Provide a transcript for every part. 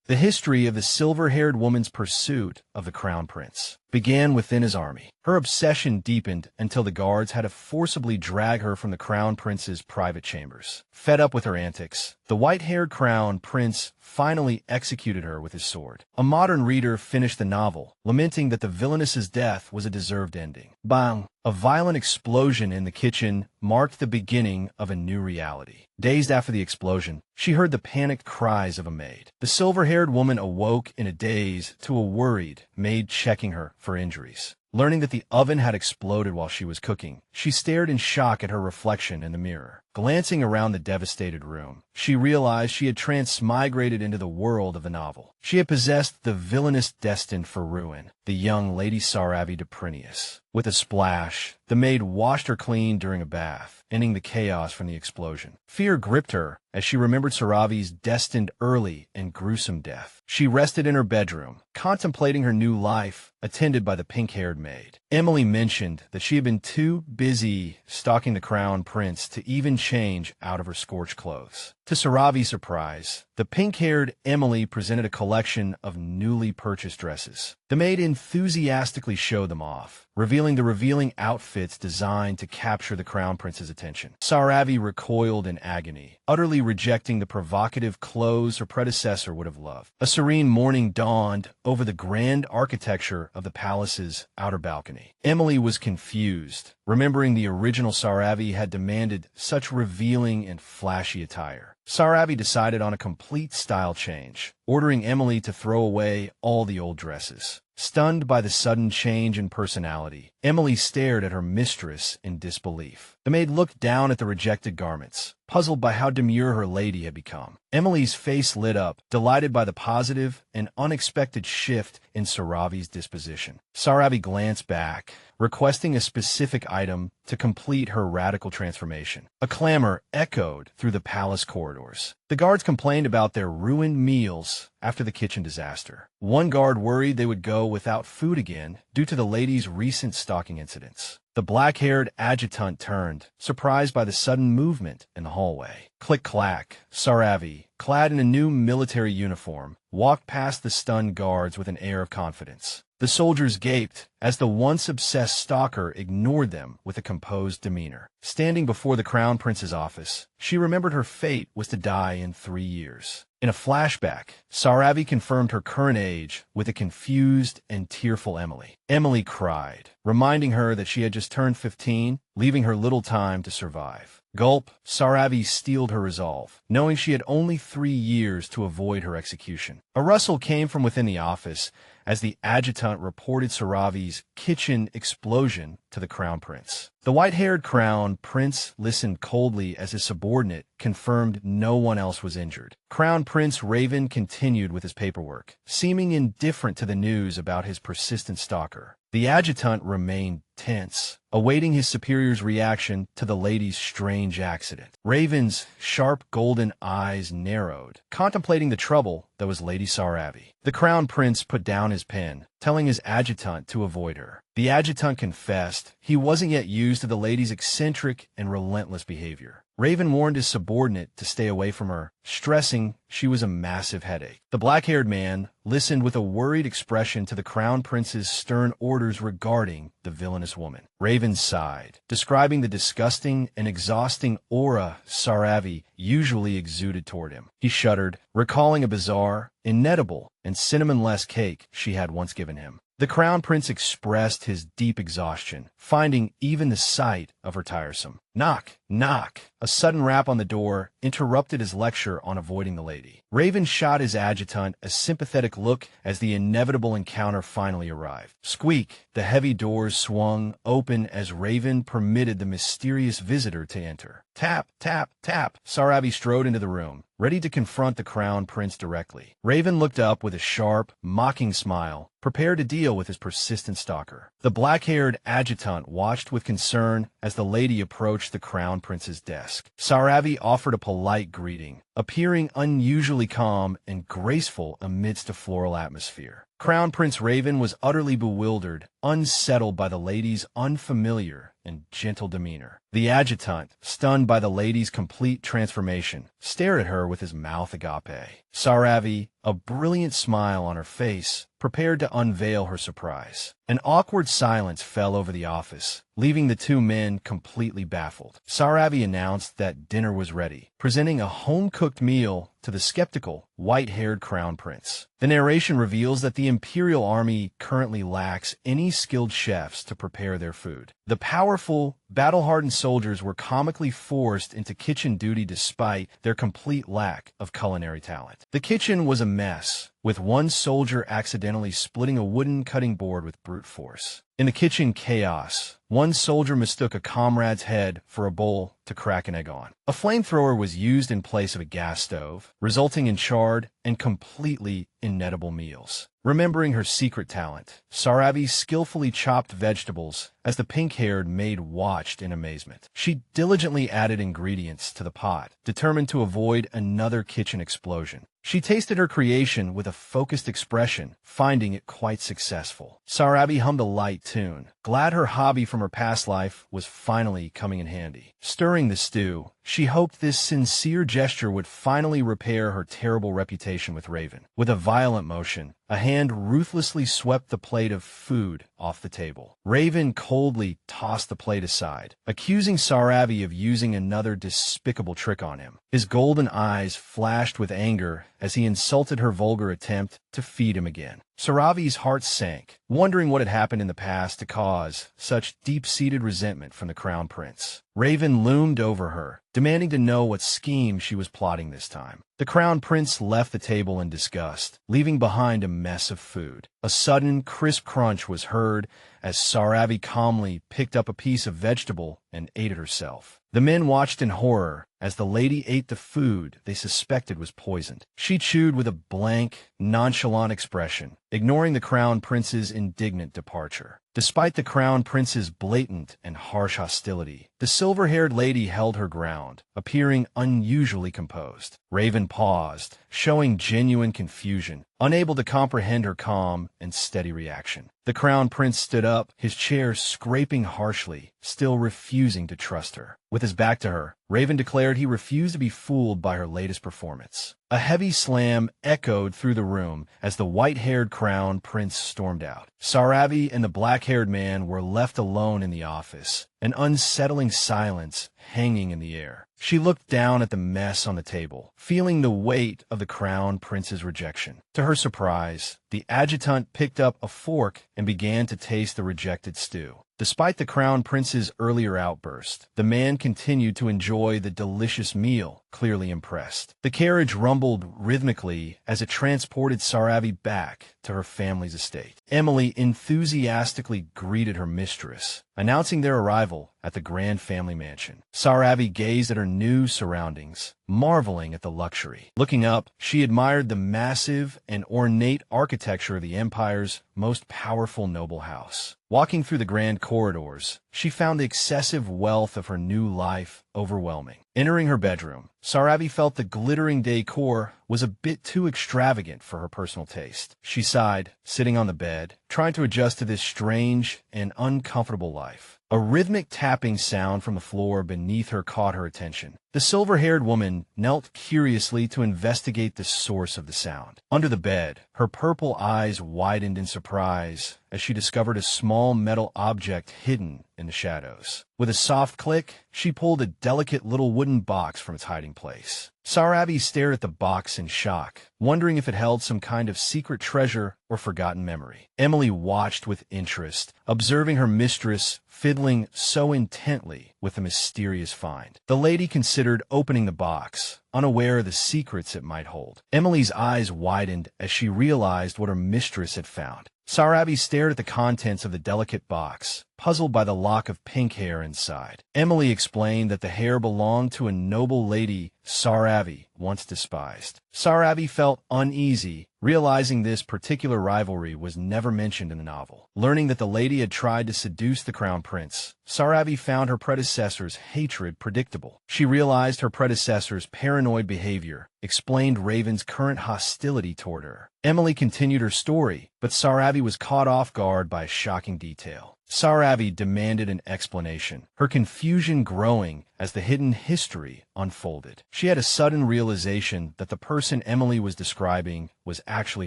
The history of the silver-haired woman's pursuit of the crown prince began within his army. Her obsession deepened until the guards had to forcibly drag her from the crown prince's private chambers. Fed up with her antics, the white-haired crown prince finally executed her with his sword. A modern reader finished the novel, lamenting that the villainess's death was a deserved ending. Bang! A violent explosion in the kitchen marked the beginning of a new reality. Dazed after the explosion, she heard the panicked cries of a maid. The silver-haired woman awoke in a daze to a worried maid checking her for injuries. Learning that the oven had exploded while she was cooking, she stared in shock at her reflection in the mirror. Glancing around the devastated room, she realized she had transmigrated into the world of the novel. She had possessed the villainess destined for ruin, the young Lady Saravi de Prinius. With a splash, the maid washed her clean during a bath, ending the chaos from the explosion. Fear gripped her as she remembered Saravi's destined early and gruesome death. She rested in her bedroom, contemplating her new life, attended by the pink-haired maid. Emily mentioned that she had been too busy stalking the crown prince to even change out of her scorched clothes. To Saravi's surprise, the pink-haired Emily presented a collection of newly purchased dresses. The maid enthusiastically showed them off, revealing the revealing outfits designed to capture the crown prince's attention. Saravi recoiled in agony, utterly rejecting the provocative clothes her predecessor would have loved. A serene morning dawned over the grand architecture of the palace's outer balcony. Emily was confused, remembering the original Saravi had demanded such revealing and flashy attire. Saravi decided on a complete style change, ordering Emily to throw away all the old dresses. Stunned by the sudden change in personality, Emily stared at her mistress in disbelief. The maid looked down at the rejected garments, puzzled by how demure her lady had become. Emily's face lit up, delighted by the positive and unexpected shift in Saravi's disposition. Saravi glanced back, requesting a specific item to complete her radical transformation. A clamor echoed through the palace corridors. The guards complained about their ruined meals after the kitchen disaster. One guard worried they would go without food again due to the lady's recent stalking incidents. The black-haired adjutant turned, surprised by the sudden movement in the hallway. Click-clack. Saravi, clad in a new military uniform, walked past the stunned guards with an air of confidence. The soldiers gaped as the once obsessed stalker ignored them with a composed demeanor. Standing before the crown prince's office, she remembered her fate was to die in 3 years. In a flashback, Saravi confirmed her current age with a confused and tearful Emily. Emily cried, reminding her that she had just turned 15, leaving her little time to survive. Gulp, Saravi steeled her resolve, knowing she had only 3 years to avoid her execution. A rustle came from within the office as the adjutant reported Saravi's kitchen explosion to the crown prince. The white-haired crown prince listened coldly as his subordinate confirmed no one else was injured. Crown Prince Raven continued with his paperwork, seeming indifferent to the news about his persistent stalker. The adjutant remained tense, awaiting his superior's reaction to the lady's strange accident. Raven's sharp golden eyes narrowed, contemplating the trouble that was Lady Saravi. The crown prince put down his pen, telling his adjutant to avoid her. The adjutant confessed he wasn't yet used to the lady's eccentric and relentless behavior. Raven warned his subordinate to stay away from her, stressing she was a massive headache. The black-haired man listened with a worried expression to the crown prince's stern orders regarding the villainous woman. Raven sighed, describing the disgusting and exhausting aura Saravi usually exuded toward him. He shuddered, recalling a bizarre, inedible, and cinnamon-less cake she had once given him. The crown prince expressed his deep exhaustion, finding even the sight of her tiresome. Knock, knock. A sudden rap on the door interrupted his lecture on avoiding the lady. Raven shot his adjutant a sympathetic look as the inevitable encounter finally arrived. Squeak. The heavy doors swung open as Raven permitted the mysterious visitor to enter. Tap, tap, tap. Saravi strode into the room, ready to confront the crown prince directly. Raven looked up with a sharp, mocking smile, prepared to deal with his persistent stalker. The black-haired adjutant watched with concern as the lady approached the crown prince's desk. Saravi offered a polite greeting, appearing unusually calm and graceful amidst a floral atmosphere. Crown Prince Raven was utterly bewildered, unsettled by the lady's unfamiliar and gentle demeanor. The adjutant, stunned by the lady's complete transformation, stared at her with his mouth agape. Saravi, a brilliant smile on her face, prepared to unveil her surprise. An awkward silence fell over the office, leaving the two men completely baffled. Saravi announced that dinner was ready, presenting a home-cooked meal to the skeptical, white-haired crown prince. The narration reveals that the Imperial Army currently lacks any skilled chefs to prepare their food. The powerful, battle-hardened soldiers were comically forced into kitchen duty despite their complete lack of culinary talent. The kitchen was a mess, with one soldier accidentally splitting a wooden cutting board with brute force. In the kitchen chaos, one soldier mistook a comrade's head for a bowl to crack an egg on. A flamethrower was used in place of a gas stove, resulting in charred and completely inedible meals. Remembering her secret talent, Saravi skillfully chopped vegetables as the pink-haired maid watched in amazement. She diligently added ingredients to the pot, determined to avoid another kitchen explosion. She tasted her creation with a focused expression, finding it quite successful. Saravi hummed a light tune, glad her hobby from her past life was finally coming in handy. Stirring the stew, she hoped this sincere gesture would finally repair her terrible reputation with Raven. With a violent motion, a hand ruthlessly swept the plate of food off the table. Raven coldly tossed the plate aside, accusing Saravi of using another despicable trick on him. His golden eyes flashed with anger as he insulted her vulgar attempt to feed him again. Saravi's heart sank, wondering what had happened in the past to cause such deep-seated resentment from the crown prince. Raven loomed over her, demanding to know what scheme she was plotting this time. The crown prince left the table in disgust, leaving behind a mess of food. A sudden, crisp crunch was heard as Saravi calmly picked up a piece of vegetable and ate it herself. The men watched in horror as the lady ate the food they suspected was poisoned. She chewed with a blank, nonchalant expression, ignoring the crown prince's indignant departure. Despite the crown prince's blatant and harsh hostility, the silver-haired lady held her ground, appearing unusually composed. Raven paused, showing genuine confusion, unable to comprehend her calm and steady reaction. The crown prince stood up, his chair scraping harshly, still refusing to trust her. With his back to her, Raven declared he refused to be fooled by her latest performance. A heavy slam echoed through the room as the white-haired crown prince stormed out. Saravi and the black-haired man were left alone in the office, an unsettling silence hanging in the air. She looked down at the mess on the table, feeling the weight of the crown prince's rejection. To her surprise, the adjutant picked up a fork and began to taste the rejected stew. Despite the crown prince's earlier outburst, the man continued to enjoy the delicious meal, clearly impressed. The carriage rumbled rhythmically as it transported Saravi back to her family's estate. Emily enthusiastically greeted her mistress, announcing their arrival at the grand family mansion. Saravi gazed at her new surroundings, marveling at the luxury. Looking up, she admired the massive and ornate architecture of the Empire's most powerful noble house. Walking through the grand corridors, she found the excessive wealth of her new life overwhelming. Entering her bedroom, Saravi felt the glittering decor was a bit too extravagant for her personal taste. She sighed, sitting on the bed, trying to adjust to this strange and uncomfortable life. A rhythmic tapping sound from the floor beneath her caught her attention. The silver-haired woman knelt curiously to investigate the source of the sound. Under the bed, her purple eyes widened in surprise as she discovered a small metal object hidden in the shadows. With a soft click, she pulled a delicate little wooden box from its hiding place. Saravi stared at the box in shock, wondering if it held some kind of secret treasure or forgotten memory. Emily watched with interest, observing her mistress fiddling so intently with the mysterious find. The lady considered opening the box, unaware of the secrets it might hold. Emily's eyes widened as she realized what her mistress had found. Saravi stared at the contents of the delicate box, puzzled by the lock of pink hair inside. Emily explained that the hair belonged to a noble lady Saravi once despised. Saravi felt uneasy, realizing this particular rivalry was never mentioned in the novel. Learning that the lady had tried to seduce the crown prince, Saravi found her predecessor's hatred predictable. She realized her predecessor's paranoid behavior explained Raven's current hostility toward her. Emily continued her story, but Saravi was caught off guard by a shocking detail. Saravi demanded an explanation, her confusion growing as the hidden history unfolded. She had a sudden realization that the person Emily was describing was actually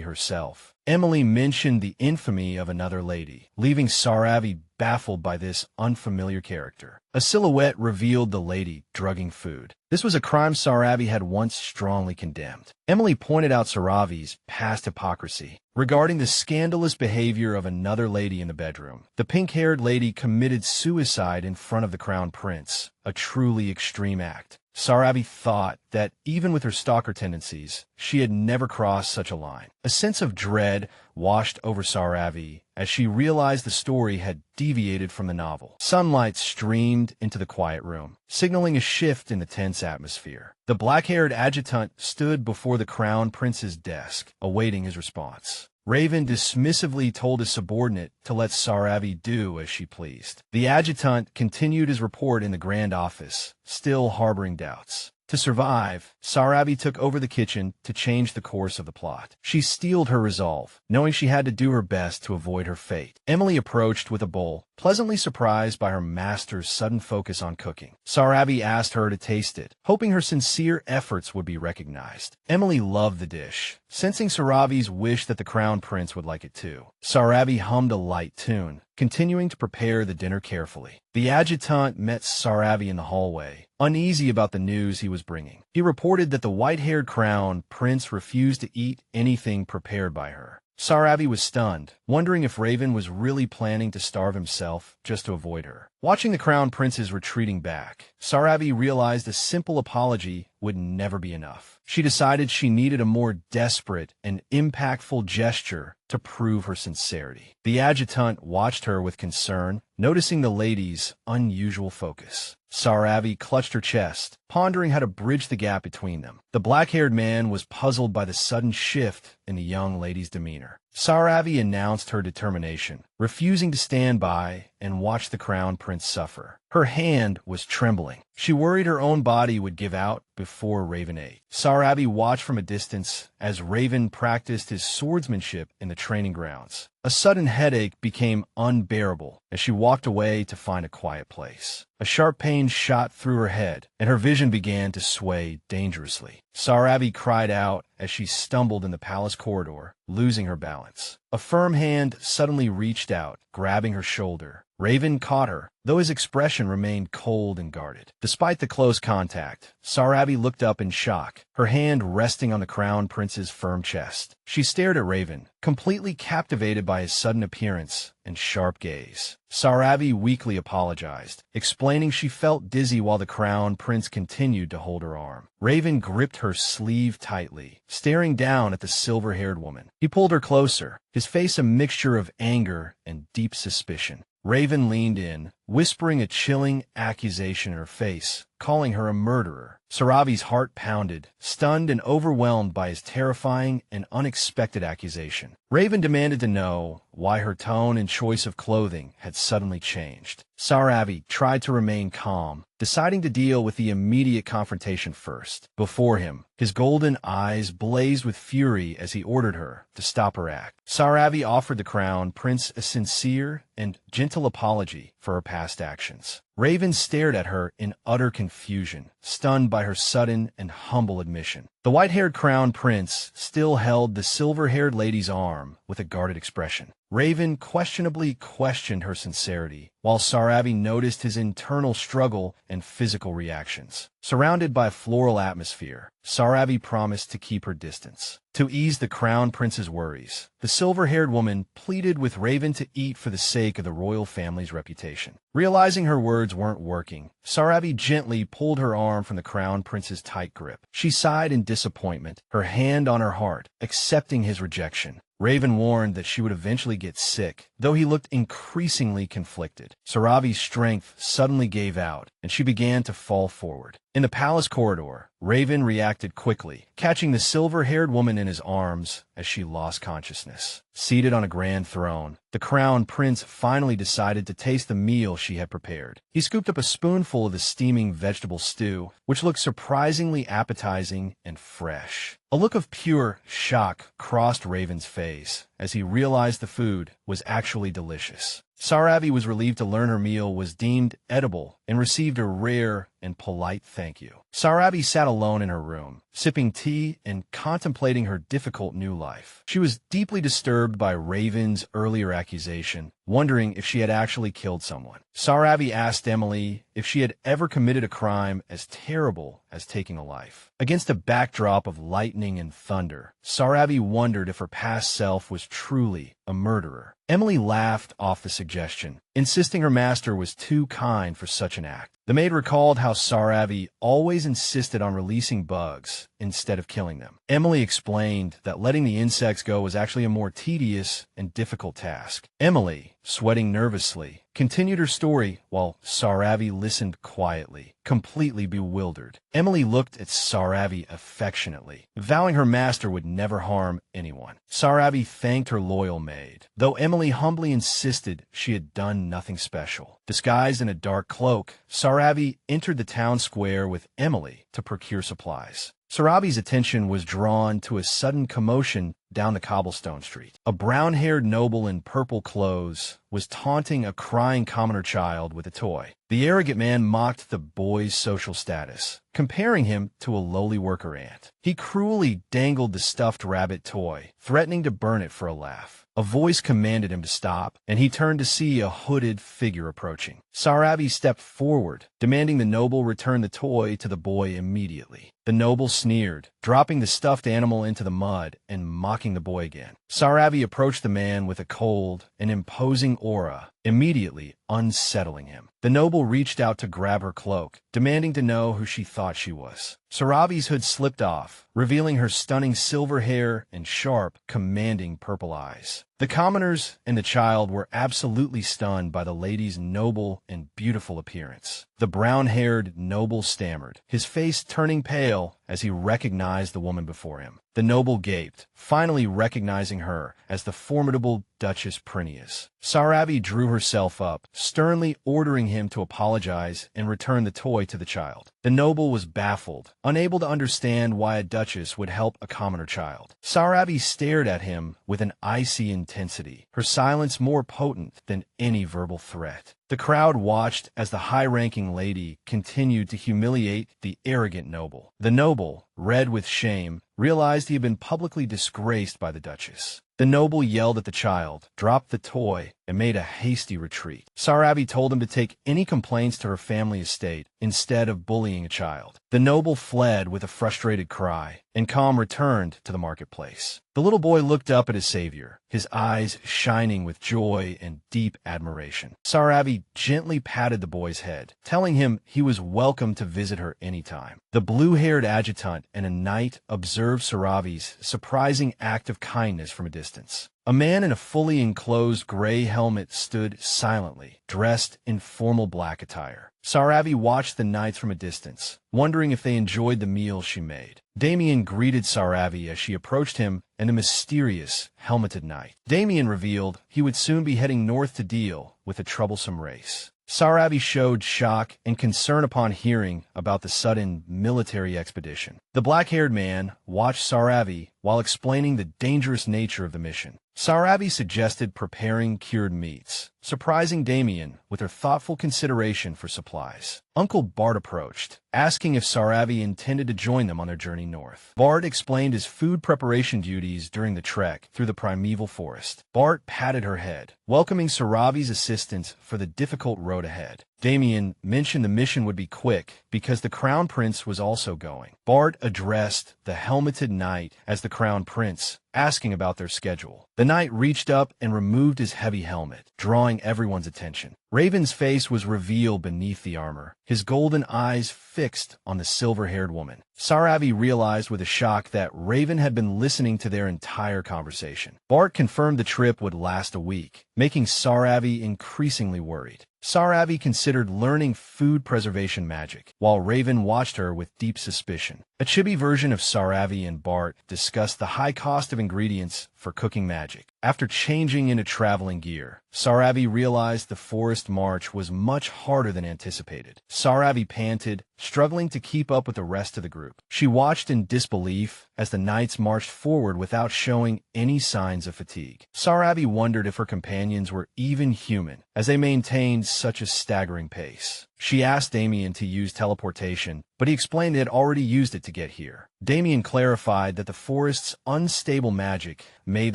herself. Emily mentioned the infamy of another lady, leaving Saravi baffled by this unfamiliar character. A silhouette revealed the lady drugging food. This was a crime Saravi had once strongly condemned. Emily pointed out Saravi's past hypocrisy regarding the scandalous behavior of another lady in the bedroom. The pink-haired lady committed suicide in front of the crown prince, a truly extreme act. Saravi thought that, even with her stalker tendencies, she had never crossed such a line. A sense of dread washed over Saravi as she realized the story had deviated from the novel. Sunlight streamed into the quiet room, signaling a shift in the tense atmosphere. The black-haired adjutant stood before the crown prince's desk, awaiting his response. Raven dismissively told his subordinate to let Saravi do as she pleased. The adjutant continued his report in the grand office, still harboring doubts. To survive, Saravi took over the kitchen to change the course of the plot. She steeled her resolve, knowing she had to do her best to avoid her fate. Emily approached with a bowl, pleasantly surprised by her master's sudden focus on cooking. Saravi asked her to taste it, hoping her sincere efforts would be recognized. Emily loved the dish, sensing Saravi's wish that the crown prince would like it too. Saravi hummed a light tune, continuing to prepare the dinner carefully. The adjutant met Saravi in the hallway, uneasy about the news he was bringing. He reported that the white-haired crown prince refused to eat anything prepared by her. Saravi was stunned, wondering if Raven was really planning to starve himself just to avoid her. Watching the crown princes retreating back, Saravi realized a simple apology would never be enough. She decided she needed a more desperate and impactful gesture to prove her sincerity. The adjutant watched her with concern, noticing the lady's unusual focus. Saravi clutched her chest, pondering how to bridge the gap between them. The black-haired man was puzzled by the sudden shift in the young lady's demeanor. Saravi announced her determination, refusing to stand by and watch the crown prince suffer. Her hand was trembling. She worried her own body would give out before Raven ate. Saravi watched from a distance as Raven practiced his swordsmanship in the training grounds. A sudden headache became unbearable as she walked away to find a quiet place. A sharp pain shot through her head, and her vision began to sway dangerously. Saravi cried out as she stumbled in the palace corridor, losing her balance. A firm hand suddenly reached out, grabbing her shoulder. Raven caught her, though his expression remained cold and guarded. Despite the close contact, Saravi looked up in shock, her hand resting on the crown prince's firm chest. She stared at Raven, completely captivated by his sudden appearance and sharp gaze. Saravi weakly apologized, explaining she felt dizzy while the crown prince continued to hold her arm. Raven gripped her sleeve tightly, staring down at the silver-haired woman. He pulled her closer, his face a mixture of anger and deep suspicion. Raven leaned in, whispering a chilling accusation in her face, calling her a murderer. Saravi's heart pounded, stunned and overwhelmed by his terrifying and unexpected accusation. Raven demanded to know why her tone and choice of clothing had suddenly changed. Saravi tried to remain calm, deciding to deal with the immediate confrontation first. Before him, his golden eyes blazed with fury as he ordered her to stop her act. Saravi offered the crown prince a sincere and gentle apology for her past actions. Raven stared at her in utter confusion, stunned by her sudden and humble admission. The white-haired crown prince still held the silver-haired lady's arm with a guarded expression. Raven questionably questioned her sincerity, while Saravi noticed his internal struggle and physical reactions. Surrounded by a floral atmosphere, Saravi promised to keep her distance. To ease the crown prince's worries, the silver-haired woman pleaded with Raven to eat for the sake of the royal family's reputation. Realizing her words weren't working, Saravi gently pulled her arm from the crown prince's tight grip. She sighed in disappointment, her hand on her heart, accepting his rejection. Raven warned that she would eventually get sick, though he looked increasingly conflicted. Saravi's strength suddenly gave out, and she began to fall forward. In the palace corridor, Raven reacted quickly, catching the silver-haired woman in his arms as she lost consciousness. Seated on a grand throne, the crown prince finally decided to taste the meal she had prepared. He scooped up a spoonful of the steaming vegetable stew, which looked surprisingly appetizing and fresh. A look of pure shock crossed Raven's face as he realized the food was actually delicious. Saravi was relieved to learn her meal was deemed edible and received a rare and polite thank you. Saravi sat alone in her room, sipping tea and contemplating her difficult new life. She was deeply disturbed by Raven's earlier accusation, wondering if she had actually killed someone. Saravi asked Emily if she had ever committed a crime as terrible as taking a life. Against a backdrop of lightning and thunder, Saravi wondered if her past self was truly a murderer. Emily laughed off the suggestion, insisting her master was too kind for such an act. The maid recalled how Saravi always insisted on releasing bugs instead of killing them. Emily explained that letting the insects go was actually a more tedious and difficult task. Emily, sweating nervously, continued her story while Saravi listened quietly, completely bewildered. Emily looked at Saravi affectionately, vowing her master would never harm anyone. Saravi thanked her loyal maid, though Emily humbly insisted she had done nothing special. Disguised in a dark cloak, Saravi entered the town square with Emily to procure supplies. Saravi's attention was drawn to a sudden commotion down the cobblestone street. A brown-haired noble in purple clothes was taunting a crying commoner child with a toy. The arrogant man mocked the boy's social status, comparing him to a lowly worker ant. He cruelly dangled the stuffed rabbit toy, threatening to burn it for a laugh. A voice commanded him to stop, and he turned to see a hooded figure approaching. Saravi stepped forward, demanding the noble return the toy to the boy immediately. The noble sneered, dropping the stuffed animal into the mud and mocking the boy again. Saravi approached the man with a cold and imposing aura, immediately unsettling him. The noble reached out to grab her cloak, demanding to know who she thought she was. Saravi's hood slipped off, revealing her stunning silver hair and sharp, commanding purple eyes. The commoners and the child were absolutely stunned by the lady's noble and beautiful appearance. The brown-haired noble stammered, his face turning pale as he recognized the woman before him. The noble gaped, finally recognizing her as the formidable Duchess Prineus. Saravi drew herself up, sternly ordering him to apologize and return the toy to the child. The noble was baffled, unable to understand why a duchess would help a commoner child. Saravi stared at him with an icy intensity, her silence more potent than any verbal threat. The crowd watched as the high-ranking lady continued to humiliate the arrogant noble. The noble, red with shame, realized he had been publicly disgraced by the duchess. The noble yelled at the child, dropped the toy, and made a hasty retreat. Saravi told him to take any complaints to her family estate instead of bullying a child. The noble fled with a frustrated cry, and calm returned to the marketplace. The little boy looked up at his savior, his eyes shining with joy and deep admiration. Saravi gently patted the boy's head, telling him he was welcome to visit her anytime. The blue-haired adjutant and a knight observed Saravi's surprising act of kindness from a distance. A man in a fully enclosed gray helmet stood silently, dressed in formal black attire. Saravi watched the knights from a distance, wondering if they enjoyed the meal she made. Damien greeted Saravi as she approached him and the mysterious, helmeted knight. Damien revealed he would soon be heading north to deal with a troublesome race. Saravi showed shock and concern upon hearing about the sudden military expedition. The black-haired man watched Saravi while explaining the dangerous nature of the mission. Saravi suggested preparing cured meats, surprising Damien with her thoughtful consideration for supplies. Uncle Bart approached, asking if Saravi intended to join them on their journey north. Bart explained his food preparation duties during the trek through the primeval forest. Bart patted her head, welcoming Saravi's assistance for the difficult road ahead. Damien mentioned the mission would be quick because the Crown Prince was also going. Bart addressed the helmeted knight as the Crown Prince, asking about their schedule. The knight reached up and removed his heavy helmet, drawing everyone's attention. Raven's face was revealed beneath the armor, his golden eyes fixed on the silver-haired woman. Saravi realized with a shock that Raven had been listening to their entire conversation. Bart confirmed the trip would last a week, making Saravi increasingly worried. Saravi considered learning food preservation magic, while Raven watched her with deep suspicion. A chibi version of Saravi and Bart discussed the high cost of ingredients for cooking magic. After changing into traveling gear, Saravi realized the forest march was much harder than anticipated. Saravi panted, struggling to keep up with the rest of the group. She watched in disbelief as the knights marched forward without showing any signs of fatigue. Saravi wondered if her companions were even human, as they maintained such a staggering pace. She asked Damien to use teleportation, but he explained they had already used it to get here. Damien clarified that the forest's unstable magic made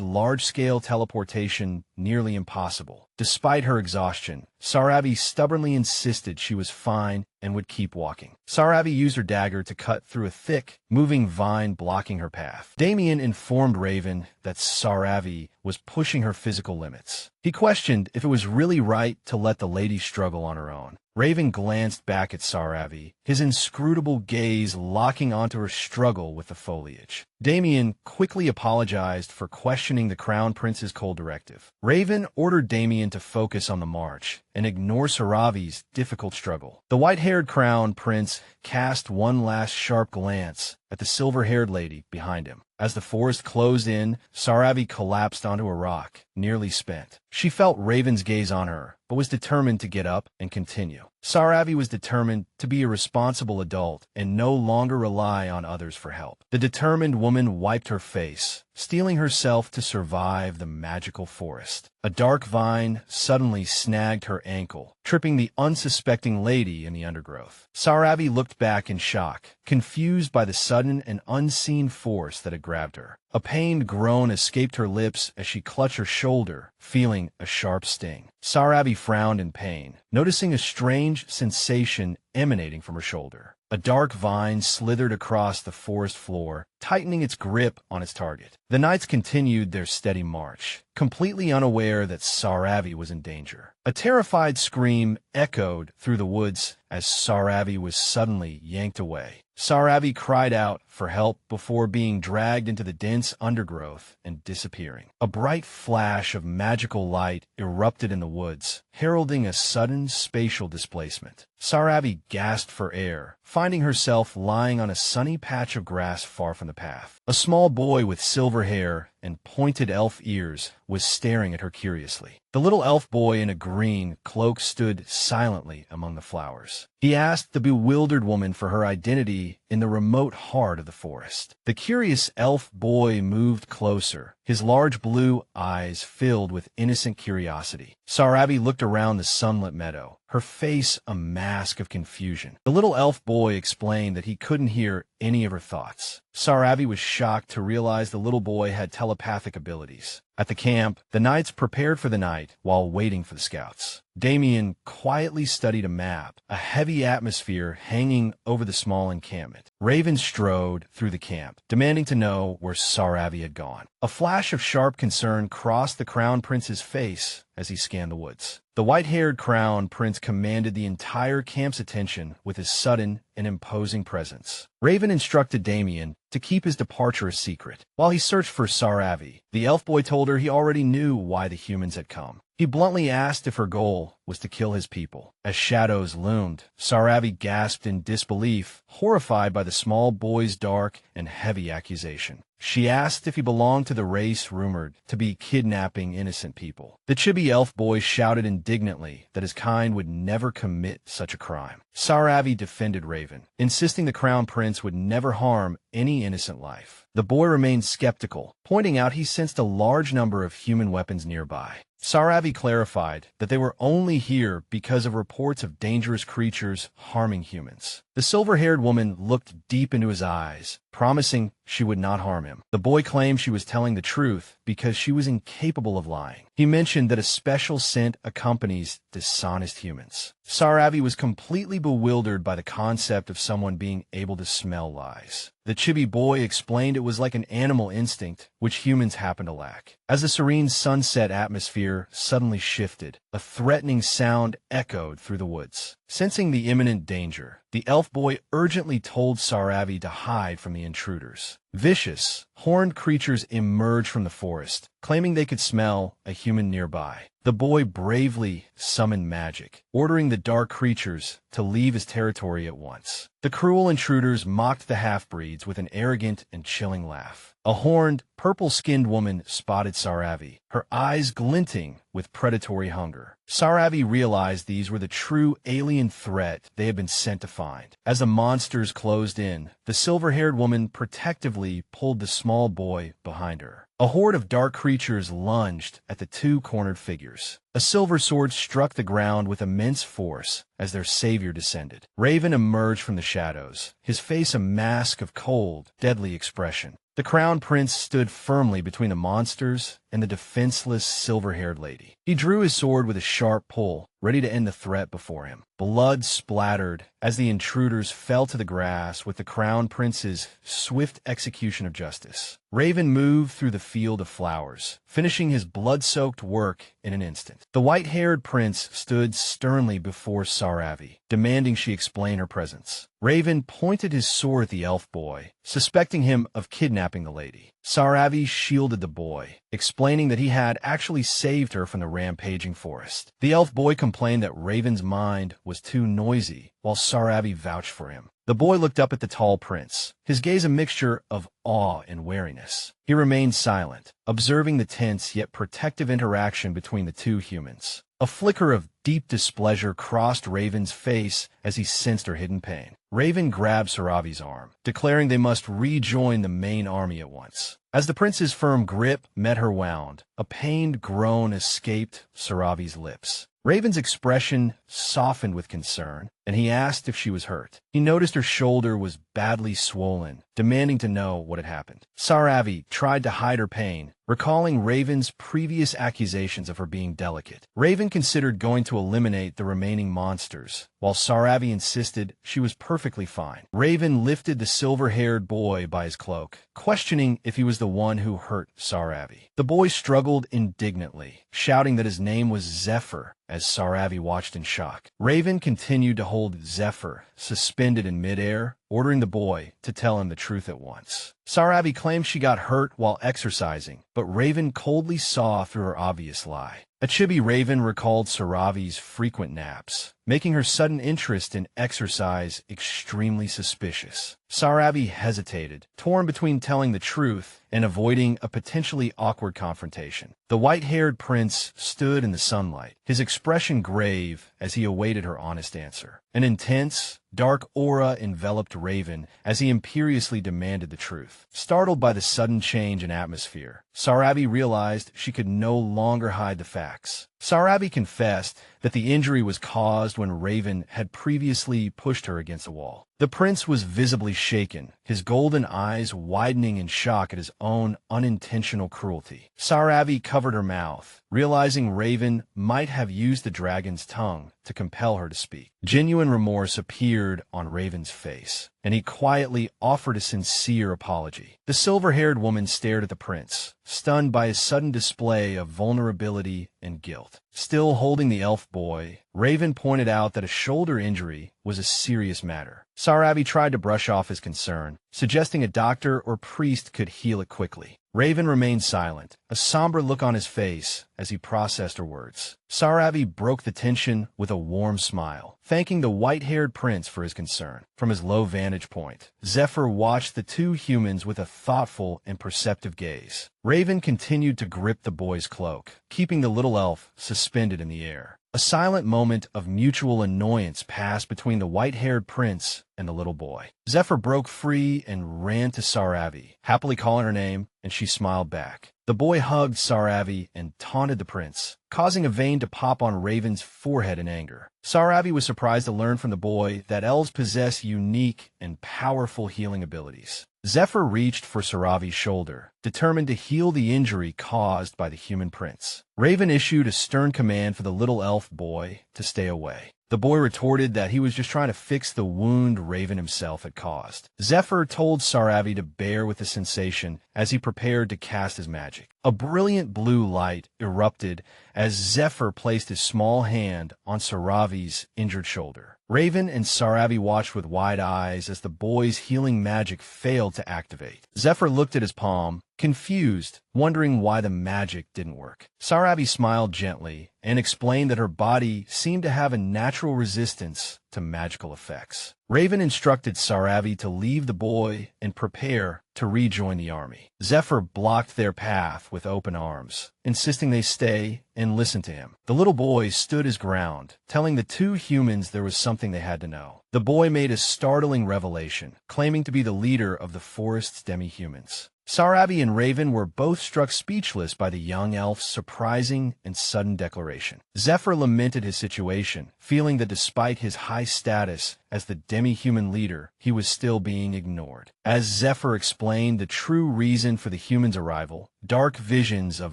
large-scale teleportation nearly impossible. Despite her exhaustion, Saravi stubbornly insisted she was fine and would keep walking. Saravi used her dagger to cut through a thick, moving vine blocking her path. Damien informed Raven that Saravi was pushing her physical limits. He questioned if it was really right to let the lady struggle on her own. Raven glanced back at Saravi, his inscrutable gaze locking onto her struggle with the foliage. Damien quickly apologized for questioning the Crown Prince's cold directive. Raven ordered Damien to focus on the march and ignore Saravi's difficult struggle. The white-haired Crown Prince cast one last sharp glance at the silver-haired lady behind him. As the forest closed in, Saravi collapsed onto a rock, nearly spent. She felt Raven's gaze on her, but was determined to get up and continue. Saravi was determined to be a responsible adult and no longer rely on others for help. The determined woman wiped her face, steeling herself to survive the magical forest. A dark vine suddenly snagged her ankle, tripping the unsuspecting lady in the undergrowth. Saravi looked back in shock, confused by the sudden and unseen force that had grabbed her. A pained groan escaped her lips as she clutched her shoulder, feeling a sharp sting. Saravi frowned in pain, noticing a strange sensation emanating from her shoulder. A dark vine slithered across the forest floor, tightening its grip on its target. The knights continued their steady march, completely unaware that Saravi was in danger. A terrified scream echoed through the woods as Saravi was suddenly yanked away. Saravi cried out for help before being dragged into the dense undergrowth and disappearing. A bright flash of magical light erupted in the woods, heralding a sudden spatial displacement. Saravi gasped for air, finding herself lying on a sunny patch of grass far from the path. A small boy with silver hair and pointed elf ears was staring at her curiously. The little elf boy in a green cloak stood silently among the flowers. He asked the bewildered woman for her identity in the remote heart of the forest. The curious elf boy moved closer, his large blue eyes filled with innocent curiosity. Saravi looked around the sunlit meadow, her face a mask of confusion. The little elf boy explained that he couldn't hear any of her thoughts. Saravi was shocked to realize the little boy had telepathic abilities. At the camp, the knights prepared for the night while waiting for the scouts. Damien quietly studied a map, a heavy atmosphere hanging over the small encampment. Raven strode through the camp, demanding to know where Saravi had gone. A flash of sharp concern crossed the Crown Prince's face as he scanned the woods. The white-haired Crown Prince commanded the entire camp's attention with his sudden and imposing presence. Raven instructed Damien to keep his departure a secret. While he searched for Saravi, the elf boy told her he already knew why the humans had come. He bluntly asked if her goal was to kill his people. As shadows loomed, Saravi gasped in disbelief, horrified by the small boy's dark and heavy accusation. She asked if he belonged to the race rumored to be kidnapping innocent people. The chibi elf boy shouted indignantly that his kind would never commit such a crime. Saravi defended Raven, insisting the Crown Prince would never harm any innocent life. The boy remained skeptical, pointing out he sensed a large number of human weapons nearby. Saravi clarified that they were only here because of reports of dangerous creatures harming humans. The silver-haired woman looked deep into his eyes, promising she would not harm him. The boy claimed she was telling the truth because she was incapable of lying. He mentioned that a special scent accompanies dishonest humans. Saravi was completely bewildered by the concept of someone being able to smell lies. The chibi boy explained it was like an animal instinct, which humans happen to lack. As the serene sunset atmosphere suddenly shifted, a threatening sound echoed through the woods. Sensing the imminent danger, the elf boy urgently told Saravi to hide from the intruders. Vicious, horned creatures emerged from the forest, claiming they could smell a human nearby. The boy bravely summoned magic, ordering the dark creatures to leave his territory at once. The cruel intruders mocked the half-breeds with an arrogant and chilling laugh. A horned, purple-skinned woman spotted Saravi, her eyes glinting with predatory hunger. Saravi realized these were the true alien threat they had been sent to find. As the monsters closed in, the silver-haired woman protectively pulled the small boy behind her. A horde of dark creatures lunged at the two cornered figures. A silver sword struck the ground with immense force as their savior descended. Raven emerged from the shadows, his face a mask of cold, deadly expression. The crown prince stood firmly between the monsters and the defenseless silver-haired lady. He drew his sword with a sharp pull, ready to end the threat before him. Blood splattered as the intruders fell to the grass with the crown prince's swift execution of justice. Raven moved through the field of flowers, finishing his blood-soaked work in an instant. The white-haired prince stood sternly before Saravi, demanding she explain her presence. Raven pointed his sword at the elf boy, suspecting him of kidnapping the lady. Saravi shielded the boy, explaining that he had actually saved her from the rampaging forest. The elf boy complained that Raven's mind was too noisy, while Saravi vouched for him. The boy looked up at the tall prince, his gaze a mixture of awe and wariness. He remained silent, observing the tense yet protective interaction between the two humans. A flicker of deep displeasure crossed Raven's face as he sensed her hidden pain. Raven grabbed Saravi's arm, declaring they must rejoin the main army at once. As the prince's firm grip met her wound, a pained groan escaped Saravi's lips. Raven's expression softened with concern, and he asked if she was hurt. He noticed her shoulder was badly swollen, demanding to know what had happened. Saravi tried to hide her pain, recalling Raven's previous accusations of her being delicate. Raven considered going to eliminate the remaining monsters, while Saravi insisted she was perfectly fine. Raven lifted the silver-haired boy by his cloak, questioning if he was the one who hurt Saravi. The boy struggled indignantly, shouting that his name was Zephyr, as Saravi watched in shock. Raven continued to hold Zephyr suspended in midair, ordering the boy to tell him the truth at once. Saravi claimed she got hurt while exercising, but Raven coldly saw through her obvious lie. A chibi Raven recalled Saravi's frequent naps, making her sudden interest in exercise extremely suspicious. Saravi hesitated, torn between telling the truth and avoiding a potentially awkward confrontation. The white-haired prince stood in the sunlight, his expression grave as he awaited her honest answer. An intense, dark aura enveloped Raven as he imperiously demanded the truth. Startled by the sudden change in atmosphere, Saravi realized she could no longer hide the facts. Saravi confessed that the injury was caused when Raven had previously pushed her against a wall. The prince was visibly shaken, his golden eyes widening in shock at his own unintentional cruelty. Saravi covered her mouth, realizing Raven might have used the dragon's tongue to compel her to speak. Genuine remorse appeared on Raven's face, and he quietly offered a sincere apology. The silver-haired woman stared at the prince, stunned by his sudden display of vulnerability and guilt. Still holding the elf boy, Raven pointed out that a shoulder injury was a serious matter. Saravi tried to brush off his concern, suggesting a doctor or priest could heal it quickly. Raven remained silent, a somber look on his face as he processed her words. Saravi broke the tension with a warm smile, thanking the white-haired prince for his concern. From his low vantage point, Zephyr watched the two humans with a thoughtful and perceptive gaze. Raven continued to grip the boy's cloak, keeping the little elf suspended in the air. A silent moment of mutual annoyance passed between the white-haired prince and the little boy. Zephyr broke free and ran to Saravi, happily calling her name, and she smiled back. The boy hugged Saravi and taunted the prince, causing a vein to pop on Raven's forehead in anger. Saravi was surprised to learn from the boy that elves possess unique and powerful healing abilities. Zephyr reached for Saravi's shoulder, determined to heal the injury caused by the human prince. Raven issued a stern command for the little elf boy to stay away. The boy retorted that he was just trying to fix the wound Raven himself had caused. Zephyr told Saravi to bear with the sensation as he prepared to cast his magic. A brilliant blue light erupted as Zephyr placed his small hand on Saravi's injured shoulder. Raven and Saravi watched with wide eyes as the boy's healing magic failed to activate. Zephyr looked at his palm, confused, wondering why the magic didn't work. Saravi smiled gently and explained that her body seemed to have a natural resistance to magical effects. Raven instructed Saravi to leave the boy and prepare to rejoin the army. Zephyr blocked their path with open arms, insisting they stay and listen to him. The little boy stood his ground, telling the two humans there was something they had to know. The boy made a startling revelation, claiming to be the leader of the forest's demi-humans. Saravi and Raven were both struck speechless by the young elf's surprising and sudden declaration. Zephyr lamented his situation, feeling that despite his high status as the demi-human leader, he was still being ignored. As Zephyr explained the true reason for the humans' arrival, dark visions of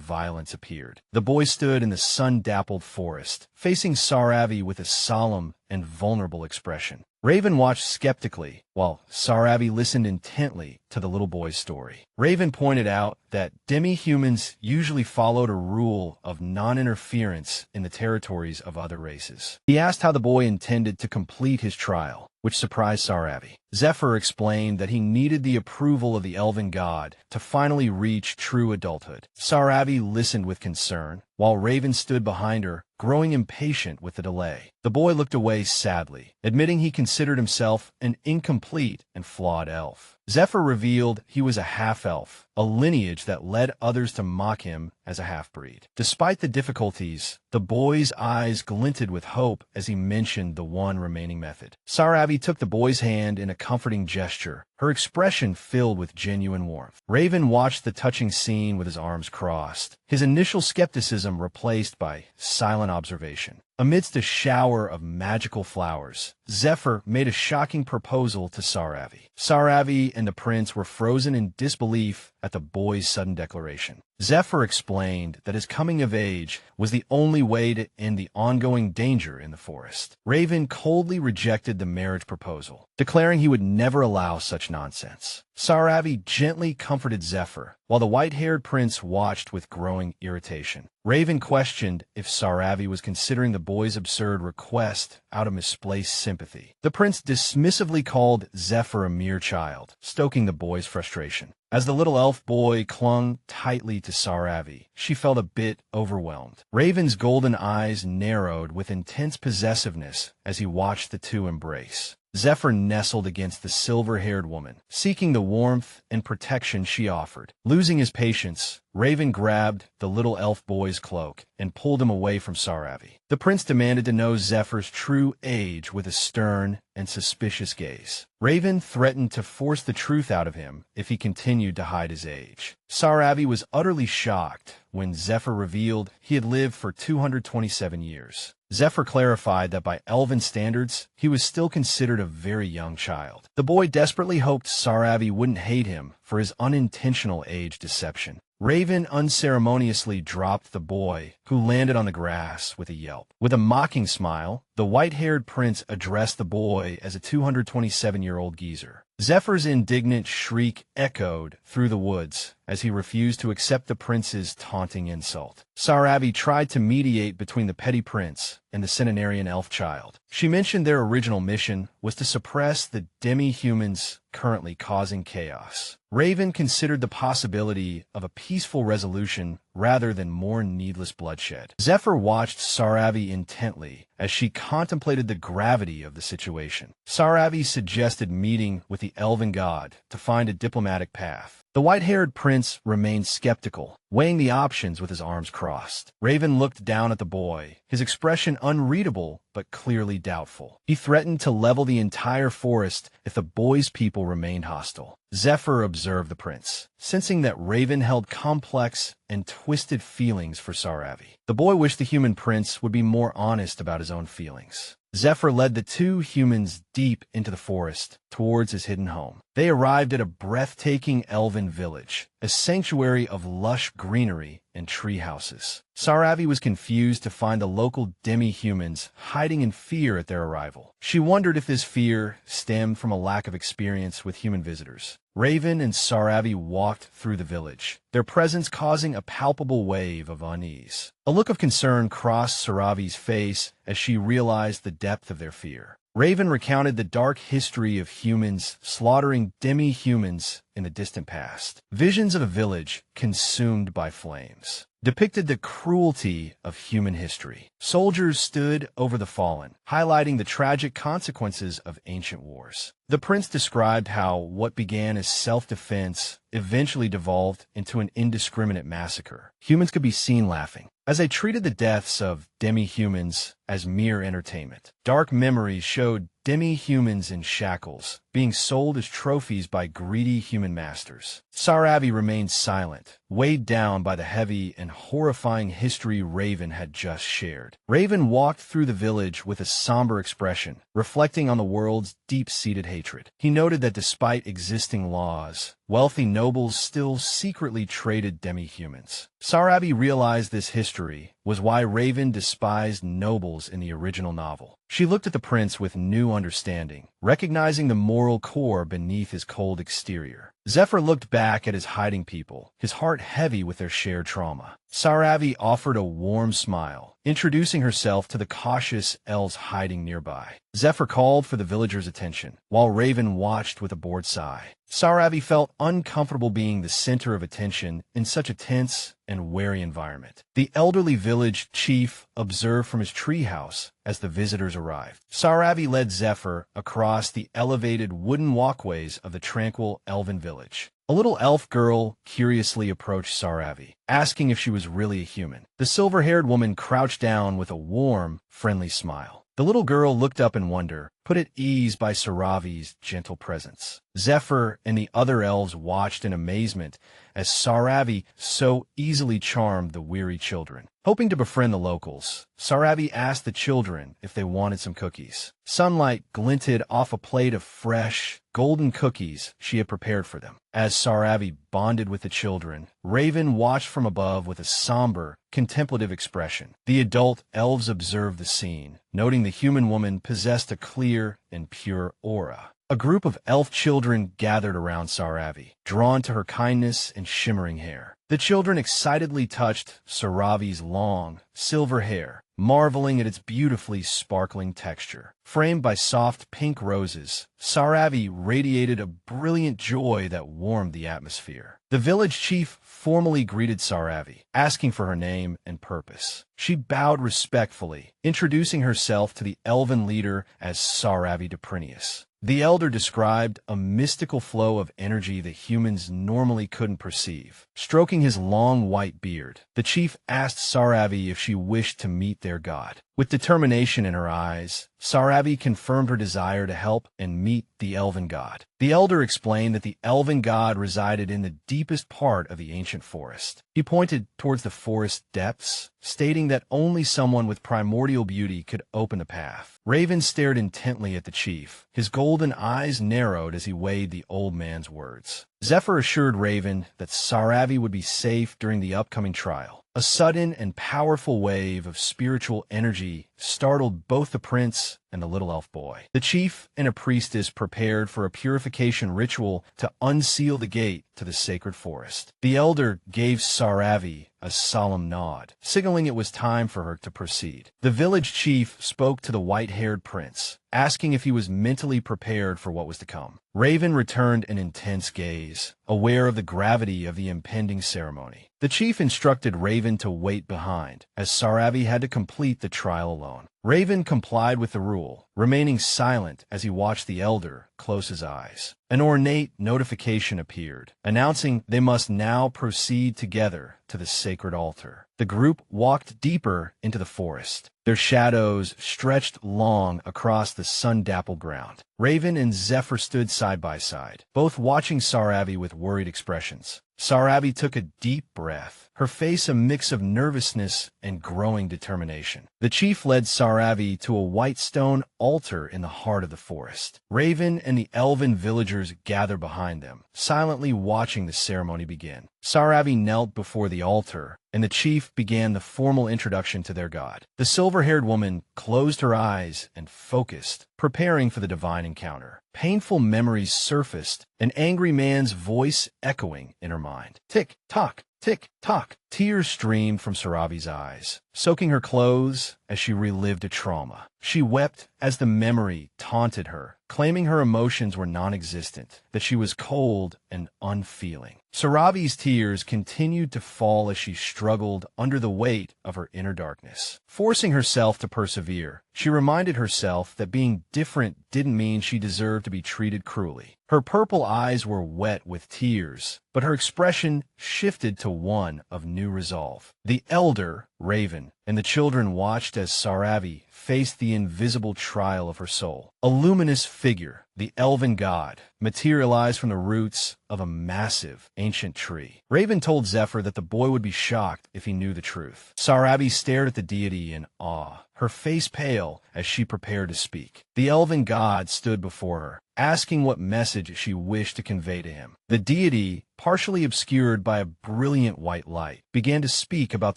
violence appeared. The boy stood in the sun-dappled forest, facing Saravi with a solemn and vulnerable expression. Raven watched skeptically, while Saravi listened intently to the little boy's story. Raven pointed out that demi-humans usually followed a rule of non-interference in the territories of other races. He asked how the boy intended to complete his trial, which surprised Saravi. Zephyr explained that he needed the approval of the elven god to finally reach true adulthood. Saravi listened with concern, while Raven stood behind her, growing impatient with the delay. The boy looked away sadly, admitting he considered himself an incomplete and flawed elf. Zephyr revealed he was a half-elf, a lineage that led others to mock him as a half-breed. Despite the difficulties, the boy's eyes glinted with hope as he mentioned the one remaining method. Saravi took the boy's hand in a comforting gesture, her expression filled with genuine warmth. Raven watched the touching scene with his arms crossed, his initial skepticism replaced by silent observation. Amidst a shower of magical flowers, Zephyr made a shocking proposal to Saravi. Saravi and the prince were frozen in disbelief at the boy's sudden declaration. Zephyr explained that his coming of age was the only way to end the ongoing danger in the forest. Raven coldly rejected the marriage proposal, declaring he would never allow such nonsense. Saravi gently comforted Zephyr, while the white-haired prince watched with growing irritation. Raven questioned if Saravi was considering the boy's absurd request out of misplaced sympathy. The prince dismissively called Zephyr a mere child, stoking the boy's frustration. As the little elf boy clung tightly to Saravi, she felt a bit overwhelmed. Raven's golden eyes narrowed with intense possessiveness as he watched the two embrace. Zephyr nestled against the silver-haired woman, seeking the warmth and protection she offered. Losing his patience, Raven grabbed the little elf boy's cloak and pulled him away from Saravi. The prince demanded to know Zephyr's true age with a stern and suspicious gaze. Raven threatened to force the truth out of him if he continued to hide his age. Saravi was utterly shocked when Zephyr revealed he had lived for 227 years. Zephyr clarified that by elven standards, he was still considered a very young child. The boy desperately hoped Saravi wouldn't hate him for his unintentional age deception. Raven unceremoniously dropped the boy, who landed on the grass with a yelp. With a mocking smile, the white-haired prince addressed the boy as a 227-year-old geezer. Zephyr's indignant shriek echoed through the woods as he refused to accept the prince's taunting insult. Saravi tried to mediate between the petty prince and the centenarian elf child. She mentioned their original mission was to suppress the demi-humans currently causing chaos. Raven considered the possibility of a peaceful resolution rather than more needless bloodshed. Zephyr watched Saravi intently as she contemplated the gravity of the situation. Saravi suggested meeting with the elven god to find a diplomatic path. The white-haired prince remained skeptical, weighing the options with his arms crossed. Raven looked down at the boy, his expression unreadable but clearly doubtful. He threatened to level the entire forest if the boy's people remained hostile. Zephyr observed the prince, sensing that Raven held complex and twisted feelings for Saravi. The boy wished the human prince would be more honest about his own feelings. Zephyr led the two humans deep into the forest, towards his hidden home. They arrived at a breathtaking elven village, a sanctuary of lush greenery and tree houses. Saravi was confused to find the local demi-humans hiding in fear at their arrival. She wondered if this fear stemmed from a lack of experience with human visitors. Raven and Saravi walked through the village, their presence causing a palpable wave of unease. A look of concern crossed Saravi's face as she realized the depth of their fear. Raven recounted the dark history of humans slaughtering demi-humans in the distant past. Visions of a village consumed by flames depicted the cruelty of human history. Soldiers stood over the fallen, highlighting the tragic consequences of ancient wars. The prince described how what began as self-defense eventually devolved into an indiscriminate massacre. Humans could be seen laughing as they treated the deaths of demi-humans as mere entertainment. Dark memories showed demi-humans in shackles, being sold as trophies by greedy human masters. Saravi remained silent, weighed down by the heavy and horrifying history Raven had just shared. Raven walked through the village with a somber expression, reflecting on the world's deep-seated hatred. He noted that despite existing laws, wealthy nobles still secretly traded demi-humans. Saravi realized this history was why Raven despised nobles in the original novel. She looked at the prince with new understanding, recognizing the moral core beneath his cold exterior. Zephyr looked back at his hiding people, his heart heavy with their shared trauma. Saravi offered a warm smile, introducing herself to the cautious elves hiding nearby. Zephyr called for the villagers' attention, while Raven watched with a bored sigh. Saravi felt uncomfortable being the center of attention in such a tense and wary environment. The elderly village chief observed from his treehouse as the visitors arrived. Saravi led Zephyr across the elevated wooden walkways of the tranquil elven village. A little elf girl curiously approached Saravi, asking if she was really a human. The silver-haired woman crouched down with a warm, friendly smile. The little girl looked up in wonder, put at ease by Saravi's gentle presence. Zephyr and the other elves watched in amazement as Saravi so easily charmed the weary children. Hoping to befriend the locals, Saravi asked the children if they wanted some cookies. Sunlight glinted off a plate of fresh, golden cookies she had prepared for them. As Saravi bonded with the children, Raven watched from above with a somber, contemplative expression. The adult elves observed the scene, noting the human woman possessed a clear and pure aura. A group of elf children gathered around Saravi, drawn to her kindness and shimmering hair. The children excitedly touched Saravi's long, silver hair, marveling at its beautifully sparkling texture. Framed by soft pink roses, Saravi radiated a brilliant joy that warmed the atmosphere. The village chief formally greeted Saravi, asking for her name and purpose. She bowed respectfully, introducing herself to the elven leader as Saravi Deprinius. The elder described a mystical flow of energy that humans normally couldn't perceive. Stroking his long white beard, the chief asked Saravi if she wished to meet their god. With determination in her eyes, Saravi confirmed her desire to help and meet the elven god. The elder explained that the elven god resided in the deepest part of the ancient forest. He pointed towards the forest depths, stating that only someone with primordial beauty could open the path. Raven stared intently at the chief, his golden eyes narrowed as he weighed the old man's words. Zephyr assured Raven that Saravi would be safe during the upcoming trial. A sudden and powerful wave of spiritual energy startled both the prince and the little elf boy. The chief and a priestess prepared for a purification ritual to unseal the gate to the sacred forest. The elder gave Saravi a solemn nod, signaling it was time for her to proceed. The village chief spoke to the white-haired prince, asking if he was mentally prepared for what was to come. Raven returned an intense gaze, aware of the gravity of the impending ceremony. The chief instructed Raven to wait behind, as Saravi had to complete the trial alone. Raven complied with the rule, remaining silent as he watched the elder close his eyes. An ornate notification appeared, announcing they must now proceed together to the sacred altar. The group walked deeper into the forest. Their shadows stretched long across the sun-dappled ground. Raven and Zephyr stood side by side, both watching Saravi with worried expressions. Saravi took a deep breath, her face a mix of nervousness and growing determination. The chief led Saravi to a white stone altar in the heart of the forest. Raven and the elven villagers gathered behind them, silently watching the ceremony begin. Saravi knelt before the altar, and the chief began the formal introduction to their god. The silver-haired woman closed her eyes and focused, preparing for the divine encounter. Painful memories surfaced, an angry man's voice echoing in her mind. Tick-tock, tick-tock. Tears streamed from Saravi's eyes, soaking her clothes as she relived a trauma. She wept as the memory taunted her, claiming her emotions were non-existent, that she was cold and unfeeling. Saravi's tears continued to fall as she struggled under the weight of her inner darkness. Forcing herself to persevere, she reminded herself that being different didn't mean she deserved to be treated cruelly. Her purple eyes were wet with tears, but her expression shifted to one of new resolve. The elder, Raven, and the children watched as Saravi faced the invisible trial of her soul. A luminous figure, the elven god, materialized from the roots of a massive, ancient tree. Raven told Zephyr that the boy would be shocked if he knew the truth. Saravi stared at the deity in awe, her face pale as she prepared to speak. The elven god stood before her, asking what message she wished to convey to him. The deity, partially obscured by a brilliant white light, began to speak about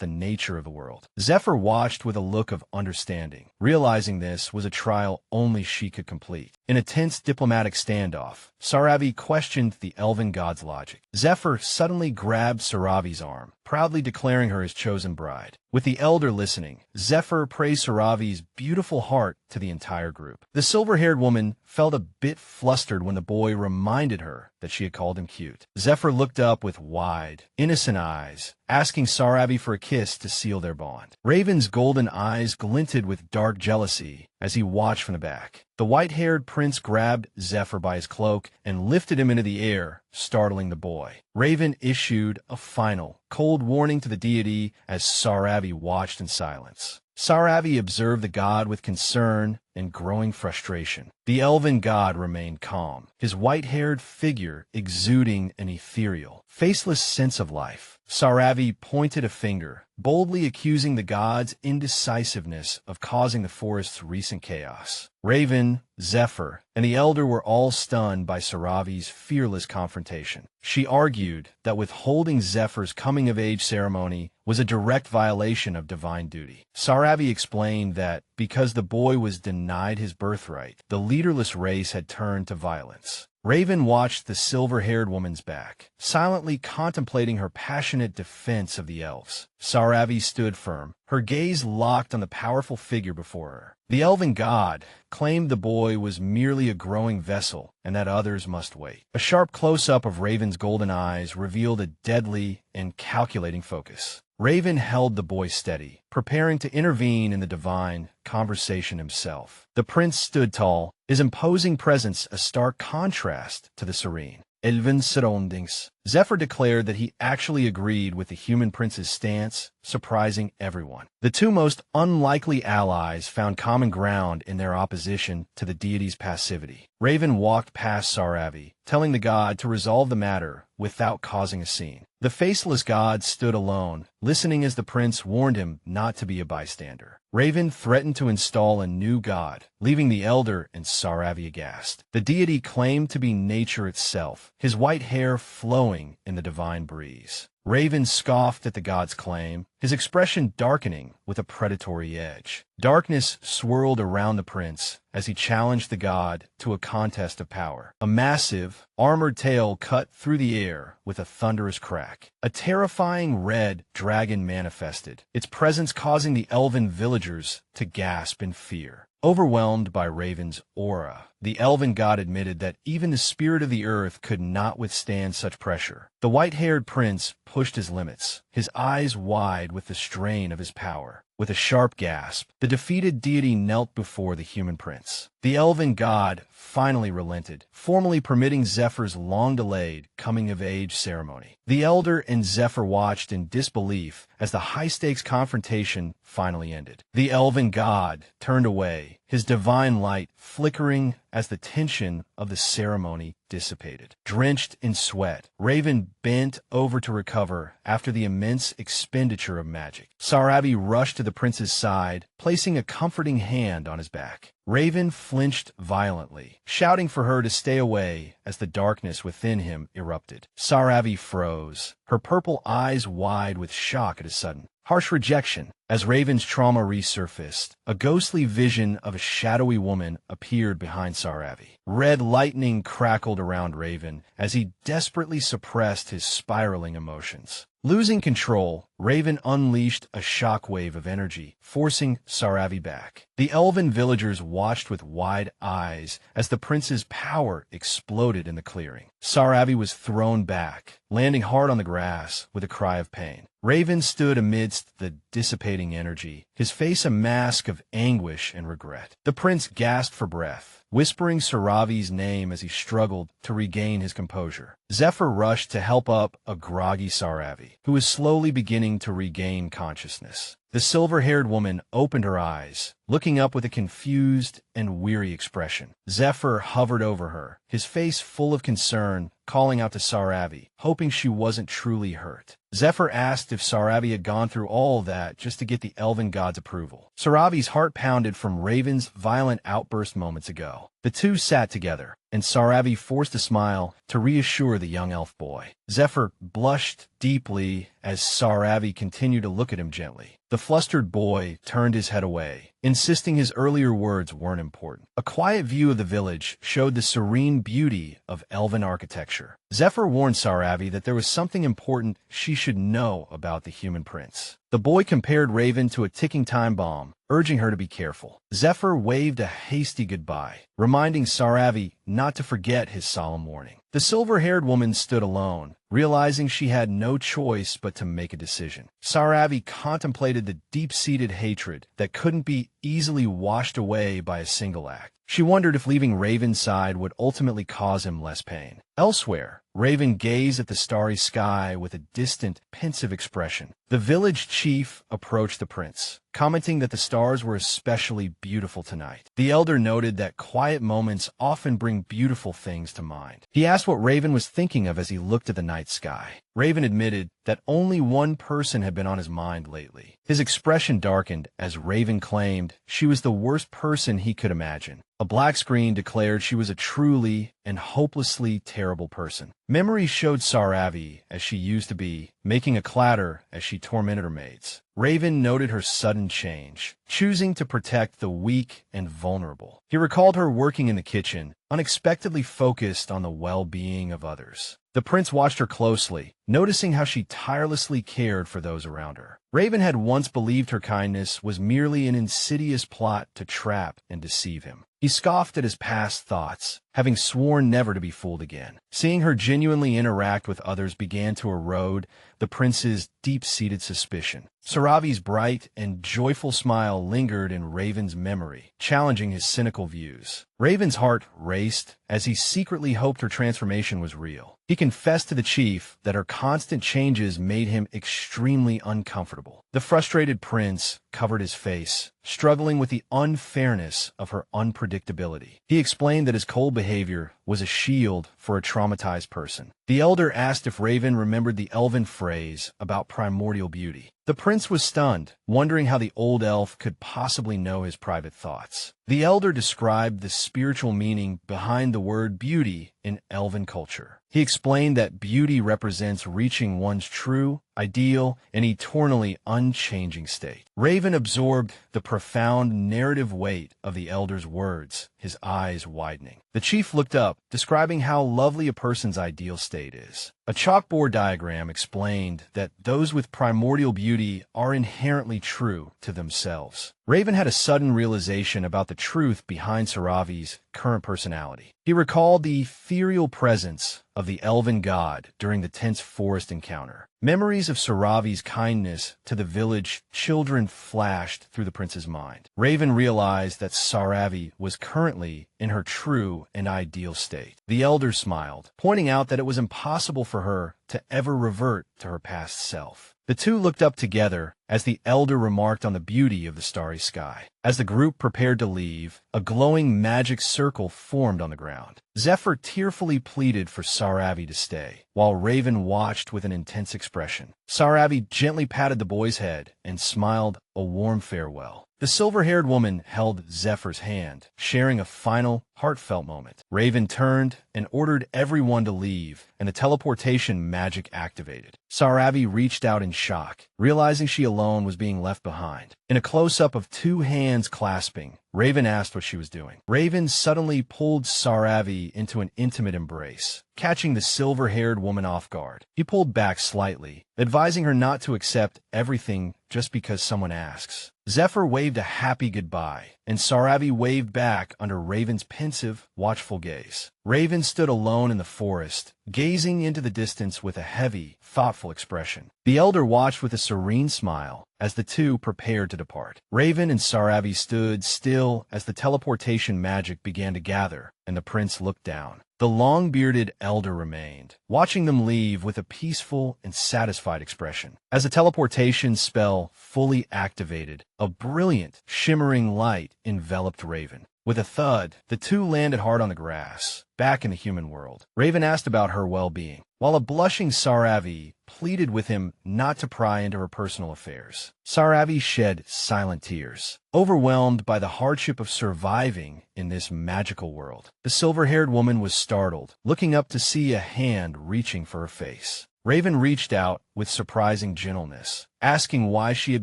the nature of the world. Zephyr watched with a look of understanding, realizing this was a trial only she could complete. In a tense diplomatic standoff, Saravi questioned the elven god's logic. Zephyr suddenly grabbed Saravi's arm, proudly declaring her his chosen bride. With the elder listening, Zephyr praised Saravi's beautiful heart to the entire group. The silver-haired woman felt a bit flustered when the boy reminded her that she had called him cute. Zephyr looked up with wide, innocent eyes, asking Saravi for a kiss to seal their bond. Raven's golden eyes glinted with dark jealousy as he watched from the back. The white-haired prince grabbed Zephyr by his cloak and lifted him into the air, startling the boy. Raven issued a final, cold warning to the deity as Saravi watched in silence. Saravi observed the god with concern and growing frustration. The elven god remained calm, his white-haired figure exuding an ethereal, faceless sense of life. Saravi pointed a finger, boldly accusing the god's indecisiveness of causing the forest's recent chaos. Raven, Zephyr, and the elder were all stunned by Saravi's fearless confrontation. She argued that withholding Zephyr's coming-of-age ceremony was a direct violation of divine duty. Saravi explained that because the boy was denied his birthright, the leaderless race had turned to violence. Raven watched the silver-haired woman's back, silently contemplating her passionate defense of the elves. Saravi stood firm, her gaze locked on the powerful figure before her. The elven god claimed the boy was merely a growing vessel and that others must wait. A sharp close-up of Raven's golden eyes revealed a deadly and calculating focus. Raven held the boy steady, preparing to intervene in the divine conversation himself. The prince stood tall, his imposing presence a stark contrast to the serene elven surroundings. Zephyr declared that he actually agreed with the human prince's stance, surprising everyone. The two most unlikely allies found common ground in their opposition to the deity's passivity. Raven walked past Saravi, telling the god to resolve the matter without causing a scene. The faceless god stood alone, listening as the prince warned him not to be a bystander. Raven threatened to install a new god, leaving the elder and Saravi aghast. The deity claimed to be nature itself, his white hair flowing in the divine breeze. Raven scoffed at the god's claim, his expression darkening with a predatory edge. Darkness swirled around the prince as he challenged the god to a contest of power. A massive, armored tail cut through the air with a thunderous crack. A terrifying red dragon manifested, its presence causing the elven villagers to gasp in fear. Overwhelmed by Raven's aura, the elven god admitted that even the spirit of the earth could not withstand such pressure. The white-haired prince pushed his limits, his eyes wide with the strain of his power. With a sharp gasp, the defeated deity knelt before the human prince. The elven god finally relented, formally permitting Zephyr's long-delayed coming-of-age ceremony. The elder and Zephyr watched in disbelief as the high-stakes confrontation finally ended. The elven god turned away, his divine light flickering as the tension of the ceremony dissipated. Drenched in sweat, Raven bent over to recover after the immense expenditure of magic. Saravi rushed to the prince's side, placing a comforting hand on his back. Raven flinched violently, shouting for her to stay away as the darkness within him erupted. Saravi froze, her purple eyes wide with shock at his sudden, harsh rejection. As Raven's trauma resurfaced, a ghostly vision of a shadowy woman appeared behind Saravi. Red lightning crackled around Raven as he desperately suppressed his spiraling emotions. Losing control, Raven unleashed a shockwave of energy, forcing Saravi back. The elven villagers watched with wide eyes as the prince's power exploded in the clearing. Saravi was thrown back, landing hard on the grass with a cry of pain. Raven stood amidst the dissipating energy, his face a mask of anguish and regret. The prince gasped for breath, whispering Saravi's name as he struggled to regain his composure. Zephyr rushed to help up a groggy Saravi, who was slowly beginning to regain consciousness. The silver-haired woman opened her eyes, looking up with a confused and weary expression. Zephyr hovered over her, his face full of concern, calling out to Saravi, hoping she wasn't truly hurt. Zephyr asked if Saravi had gone through all that just to get the elven god's approval. Saravi's heart pounded from Raven's violent outburst moments ago. The two sat together, and Saravi forced a smile to reassure the young elf boy. Zephyr blushed deeply as Saravi continued to look at him gently. The flustered boy turned his head away, insisting his earlier words weren't important. A quiet view of the village showed the serene beauty of elven architecture. Zephyr warned Saravi that there was something important she should know about the human prince. The boy compared Raven to a ticking time bomb, urging her to be careful. Zephyr waved a hasty goodbye, reminding Saravi not to forget his solemn warning. The silver-haired woman stood alone, realizing she had no choice but to make a decision. Saravi contemplated the deep-seated hatred that couldn't be easily washed away by a single act. She wondered if leaving Raven's side would ultimately cause him less pain. Elsewhere, Raven gazed at the starry sky with a distant, pensive expression. The village chief approached the prince, commenting that the stars were especially beautiful tonight. The elder noted that quiet moments often bring beautiful things to mind. He asked what Raven was thinking of as he looked at the night sky. Raven admitted that only one person had been on his mind lately. His expression darkened as Raven claimed she was the worst person he could imagine. A black screen declared she was a truly and hopelessly terrible person. Memory showed Saravi as she used to be, making a clatter as she tormented her maids. Raven noted her sudden change, choosing to protect the weak and vulnerable. He recalled her working in the kitchen, unexpectedly focused on the well-being of others. The prince watched her closely, noticing how she tirelessly cared for those around her. Raven had once believed her kindness was merely an insidious plot to trap and deceive him. He scoffed at his past thoughts, having sworn never to be fooled again. Seeing her genuinely interact with others began to erode the prince's deep-seated suspicion. Saravi's bright and joyful smile lingered in Raven's memory, challenging his cynical views. Raven's heart raced as he secretly hoped her transformation was real. He confessed to the chief that her constant changes made him extremely uncomfortable. The frustrated prince covered his face, struggling with the unfairness of her unpredictability. He explained that his cold behavior was a shield for a traumatized person. The elder asked if Raven remembered the elven phrase about primordial beauty. The prince was stunned, wondering how the old elf could possibly know his private thoughts. The elder described the spiritual meaning behind the word beauty in elven culture. He explained that beauty represents reaching one's true, ideal, and eternally unchanging state. Raven absorbed the profound narrative weight of the elder's words, his eyes widening. The chief looked up, describing how lovely a person's ideal state is. A chalkboard diagram explained that those with primordial beauty are inherently true to themselves. Raven had a sudden realization about the truth behind Saravi's current personality. He recalled the ethereal presence of the elven god during the tense forest encounter. Memories of Saravi's kindness to the village children flashed through the prince's mind. Raven realized that Saravi was currently in her true and ideal state. The elder smiled, pointing out that it was impossible for her to ever revert to her past self. The two looked up together as the elder remarked on the beauty of the starry sky. As the group prepared to leave, a glowing magic circle formed on the ground. Zephyr tearfully pleaded for Saravi to stay, while Raven watched with an intense expression. Saravi gently patted the boy's head and smiled a warm farewell. The silver-haired woman held Zephyr's hand, sharing a final, heartfelt moment. Raven turned and ordered everyone to leave, and the teleportation magic activated. Saravi reached out in shock, realizing she alone was being left behind. In a close-up of two hands clasping, Raven asked what she was doing. Raven suddenly pulled Saravi into an intimate embrace, catching the silver-haired woman off guard. He pulled back slightly, advising her not to accept everything just because someone asks. Zephyr waved a happy goodbye, and Saravi waved back under Raven's pensive, watchful gaze. Raven stood alone in the forest, gazing into the distance with a heavy, thoughtful expression. The elder watched with a serene smile as the two prepared to depart. Raven and Saravi stood still as the teleportation magic began to gather, and the prince looked down. The long-bearded elder remained, watching them leave with a peaceful and satisfied expression. As the teleportation spell fully activated, a brilliant, shimmering light enveloped Raven. With a thud, the two landed hard on the grass, back in the human world. Raven asked about her well-being, while a blushing Saravi pleaded with him not to pry into her personal affairs. Saravi shed silent tears, overwhelmed by the hardship of surviving in this magical world. The silver-haired woman was startled, looking up to see a hand reaching for her face. Raven reached out with surprising gentleness, asking why she had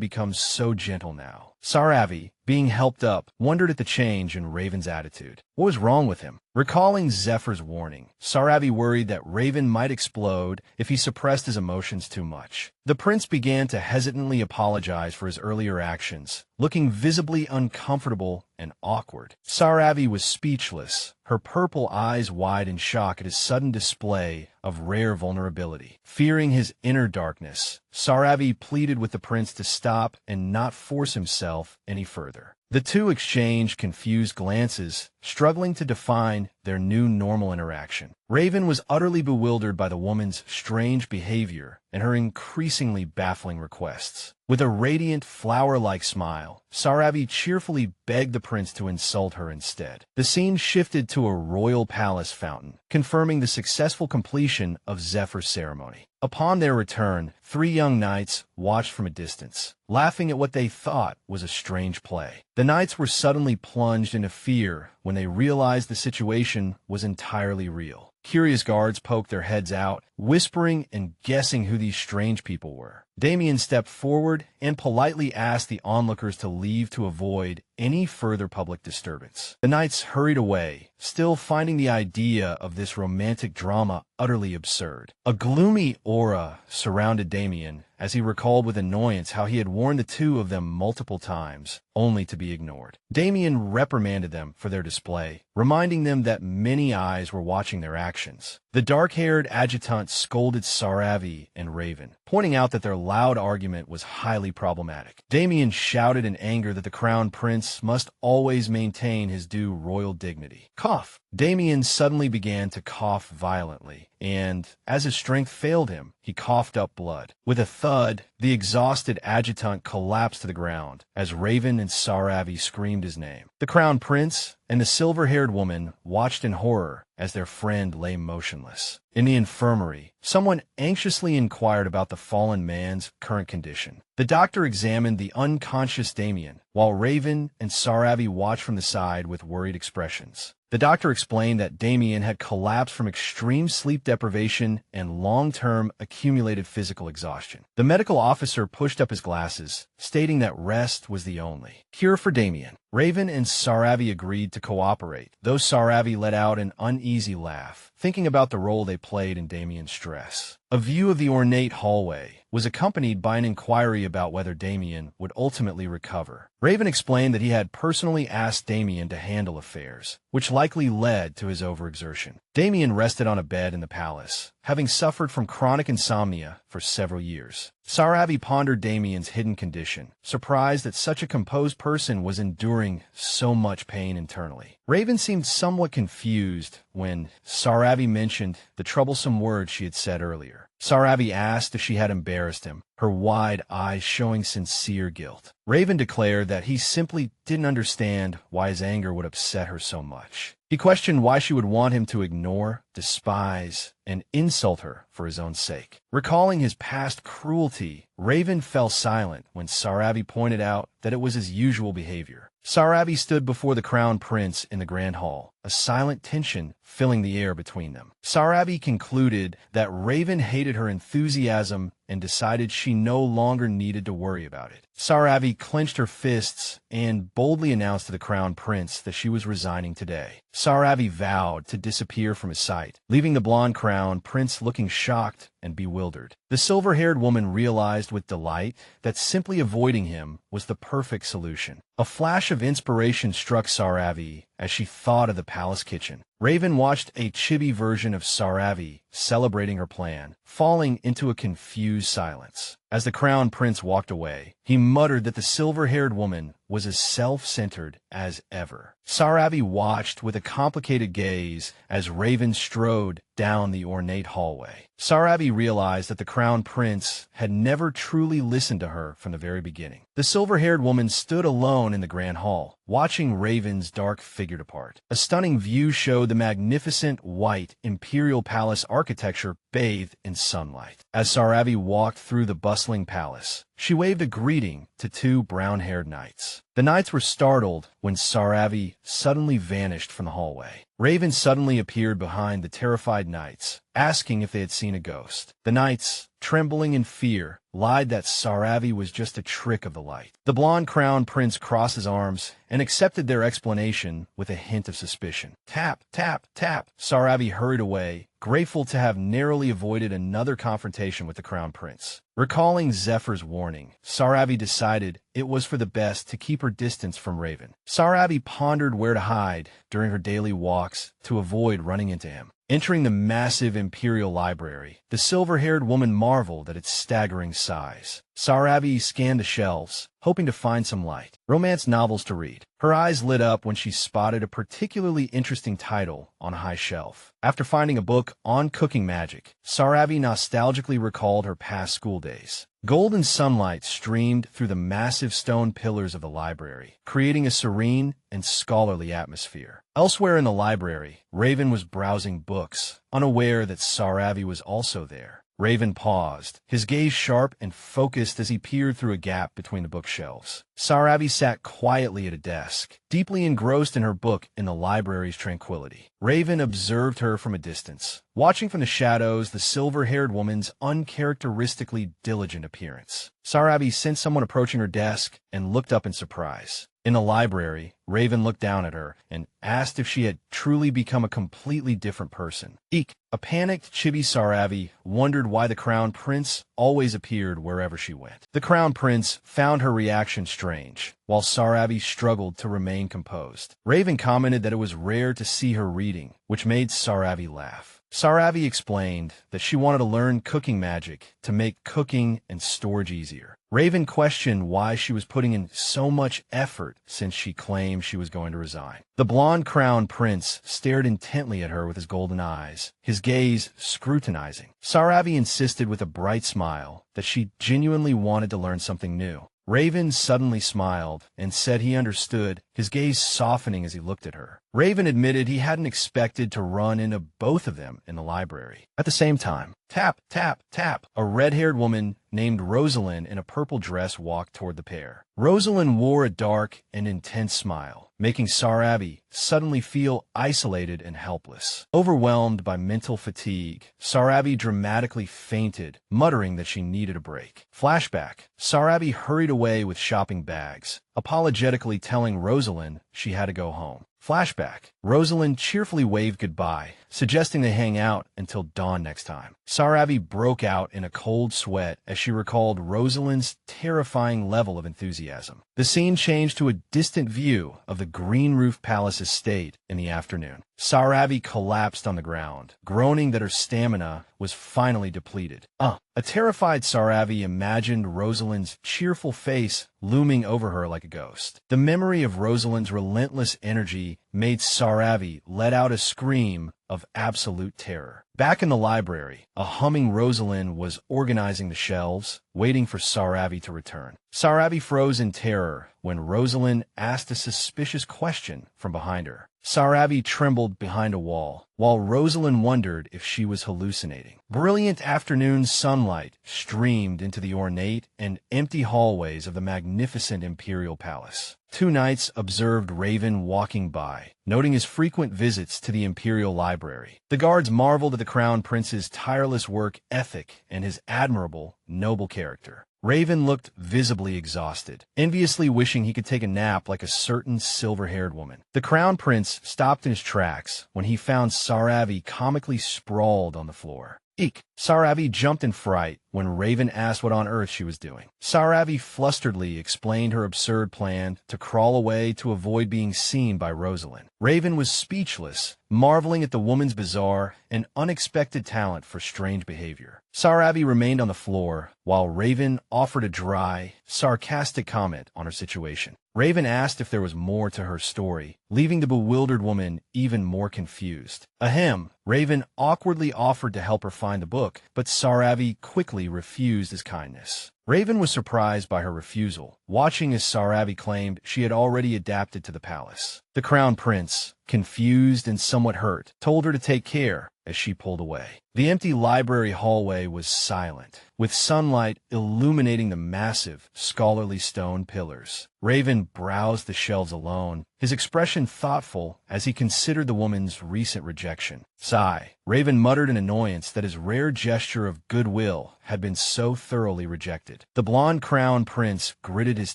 become so gentle now. Saravi, being helped up, wondered at the change in Raven's attitude. What was wrong with him? Recalling Zephyr's warning, Saravi worried that Raven might explode if he suppressed his emotions too much. The prince began to hesitantly apologize for his earlier actions, looking visibly uncomfortable and awkward. Saravi was speechless, her purple eyes wide in shock at his sudden display of rare vulnerability. Fearing his inner darkness, Saravi pleaded with the prince to stop and not force himself any further. The two exchanged confused glances, struggling to define their new normal interaction. Raven was utterly bewildered by the woman's strange behavior and her increasingly baffling requests. With a radiant, flower-like smile, Saravi cheerfully begged the prince to insult her instead. The scene shifted to a royal palace fountain, confirming the successful completion of Zephyr's ceremony. Upon their return, three young knights watched from a distance, laughing at what they thought was a strange play. The knights were suddenly plunged into fear when they realized the situation was entirely real. Curious guards poked their heads out, whispering and guessing who these strange people were. Damien stepped forward and politely asked the onlookers to leave to avoid any further public disturbance. The knights hurried away, still finding the idea of this romantic drama utterly absurd. A gloomy aura surrounded Damien as he recalled with annoyance how he had warned the two of them multiple times, only to be ignored. Damien reprimanded them for their display, reminding them that many eyes were watching their actions. The dark-haired adjutant scolded Saravi and Raven, pointing out that their loud argument was highly problematic. Damien shouted in anger that the crown prince must always maintain his due royal dignity. Cough! Damien suddenly began to cough violently, and, as his strength failed him, he coughed up blood. With a thud, The exhausted adjutant collapsed to the ground as Raven and Saravi screamed his name. The Crown Prince and the silver-haired woman watched in horror as their friend lay motionless. In the infirmary, someone anxiously inquired about the fallen man's current condition. The doctor examined the unconscious Damien, while Raven and Saravi watched from the side with worried expressions. The doctor explained that Damien had collapsed from extreme sleep deprivation and long-term accumulated physical exhaustion. The medical officer pushed up his glasses, stating that rest was the only cure for Damien. Raven and Saravi agreed to cooperate, though Saravi let out an uneasy laugh, thinking about the role they played in Damien's stress. A view of the ornate hallway was accompanied by an inquiry about whether Damien would ultimately recover. Raven explained that he had personally asked Damien to handle affairs, which likely led to his overexertion. Damien rested on a bed in the palace, having suffered from chronic insomnia for several years. Saravi pondered Damien's hidden condition, surprised that such a composed person was enduring so much pain internally. Raven seemed somewhat confused when Saravi mentioned the troublesome words she had said earlier. Saravi asked if she had embarrassed him, her wide eyes showing sincere guilt. Raven declared that he simply didn't understand why his anger would upset her so much. He questioned why she would want him to ignore, despise, and insult her for his own sake. Recalling his past cruelty, Raven fell silent when Saravi pointed out that it was his usual behavior. Saravi stood before the Crown Prince in the Grand Hall, a silent tension filling the air between them. Saravi concluded that Raven hated her enthusiasm and decided she no longer needed to worry about it. Saravi clenched her fists and boldly announced to the Crown Prince that she was resigning today. Saravi vowed to disappear from his sight, leaving the blonde Crown Prince looking shocked and bewildered. The silver-haired woman realized with delight that simply avoiding him was the perfect solution. A flash of inspiration struck Saravi as she thought of the palace kitchen. Raven watched a chibi version of Saravi celebrating her plan, falling into a confused silence. As the Crown Prince walked away, he muttered that the silver-haired woman was as self-centered as ever. Saravi watched with a complicated gaze as Raven strode down the ornate hallway. Saravi realized that the Crown Prince had never truly listened to her from the very beginning. The silver-haired woman stood alone in the Grand Hall, watching Raven's dark figure depart. A stunning view showed the magnificent white imperial palace architecture bathed in sunlight. As Saravi walked through the bustling palace, she waved a greeting to two brown-haired knights. The knights were startled when Saravi suddenly vanished from the hallway. Raven suddenly appeared behind the terrified knights, asking if they had seen a ghost. The knights, trembling in fear, lied that Saravi was just a trick of the light. The blonde Crown Prince crossed his arms and accepted their explanation with a hint of suspicion. Tap, tap, tap. Saravi hurried away, grateful to have narrowly avoided another confrontation with the Crown Prince. Recalling Zephyr's warning, Saravi decided it was for the best to keep her distance from Raven. Saravi pondered where to hide during her daily walks to avoid running into him. Entering the massive Imperial Library, the silver-haired woman marveled at its staggering size. Saravi scanned the shelves, hoping to find some light. Romance novels to read. Her eyes lit up when she spotted a particularly interesting title on a high shelf. After finding a book on cooking magic, Saravi nostalgically recalled her past school days. Golden sunlight streamed through the massive stone pillars of the library, creating a serene and scholarly atmosphere. Elsewhere in the library, Raven was browsing books, unaware that Saravi was also there. Raven paused, his gaze sharp and focused as he peered through a gap between the bookshelves. Saravi sat quietly at a desk, deeply engrossed in her book in the library's tranquility. Raven observed her from a distance, watching from the shadows the silver-haired woman's uncharacteristically diligent appearance. Saravi sensed someone approaching her desk and looked up in surprise. In the library, Raven looked down at her and asked if she had truly become a completely different person. Eek! A panicked chibi Saravi wondered why the Crown Prince always appeared wherever she went. The Crown Prince found her reaction strange, while Saravi struggled to remain composed. Raven commented that it was rare to see her reading, which made Saravi laugh. Saravi explained that she wanted to learn cooking magic to make cooking and storage easier. Raven questioned why she was putting in so much effort since she claimed she was going to resign. The blonde crown prince stared intently at her with his golden eyes, his gaze scrutinizing. Saravi insisted with a bright smile that she genuinely wanted to learn something new. Raven suddenly smiled and said he understood, his gaze softening as he looked at her. Raven admitted he hadn't expected to run into both of them in the library. At the same time, tap, tap, tap, a red-haired woman named Rosalind in a purple dress walked toward the pair. Rosalind wore a dark and intense smile, making Saravi suddenly feel isolated and helpless. Overwhelmed by mental fatigue, Saravi dramatically fainted, muttering that she needed a break. Flashback. Saravi hurried away with shopping bags, apologetically telling Rosalind she had to go home. Flashback. Rosalind cheerfully waved goodbye, suggesting they hang out until dawn next time. Saravi broke out in a cold sweat as she recalled Rosalind's terrifying level of enthusiasm. The scene changed to a distant view of the green roof palace estate in the afternoon. Saravi collapsed on the ground, groaning that her stamina was finally depleted. A terrified Saravi imagined Rosalind's cheerful face looming over her like a ghost. The memory of Rosalind's relentless energy made Saravi let out a scream of absolute terror. Back in the library, a humming Rosalind was organizing the shelves, waiting for Saravi to return. Saravi froze in terror when Rosalind asked a suspicious question from behind her. Saravi trembled behind a wall, while Rosalind wondered if she was hallucinating. Brilliant afternoon sunlight streamed into the ornate and empty hallways of the magnificent imperial palace. Two knights observed Raven walking by, noting his frequent visits to the imperial library. The guards marveled at the crown prince's tireless work ethic and his admirable, noble character. Raven looked visibly exhausted, enviously wishing he could take a nap like a certain silver-haired woman. The crown prince stopped in his tracks when he found Saravi comically sprawled on the floor. Eek! Saravi jumped in fright when Raven asked what on earth she was doing. Saravi flusteredly explained her absurd plan to crawl away to avoid being seen by Rosalind. Raven was speechless, marveling at the woman's bizarre and unexpected talent for strange behavior. Saravi remained on the floor, while Raven offered a dry, sarcastic comment on her situation. Raven asked if there was more to her story, leaving the bewildered woman even more confused. Ahem. Raven awkwardly offered to help her find the book, but Saravi quickly refused his kindness. Raven was surprised by her refusal, watching as Saravi claimed she had already adapted to the palace. The crown prince, confused and somewhat hurt, told her to take care as she pulled away. The empty library hallway was silent, with sunlight illuminating the massive, scholarly stone pillars. Raven browsed the shelves alone, his expression thoughtful as he considered the woman's recent rejection. Sigh. Raven muttered in annoyance that his rare gesture of goodwill had been so thoroughly rejected. The blonde crown prince gritted his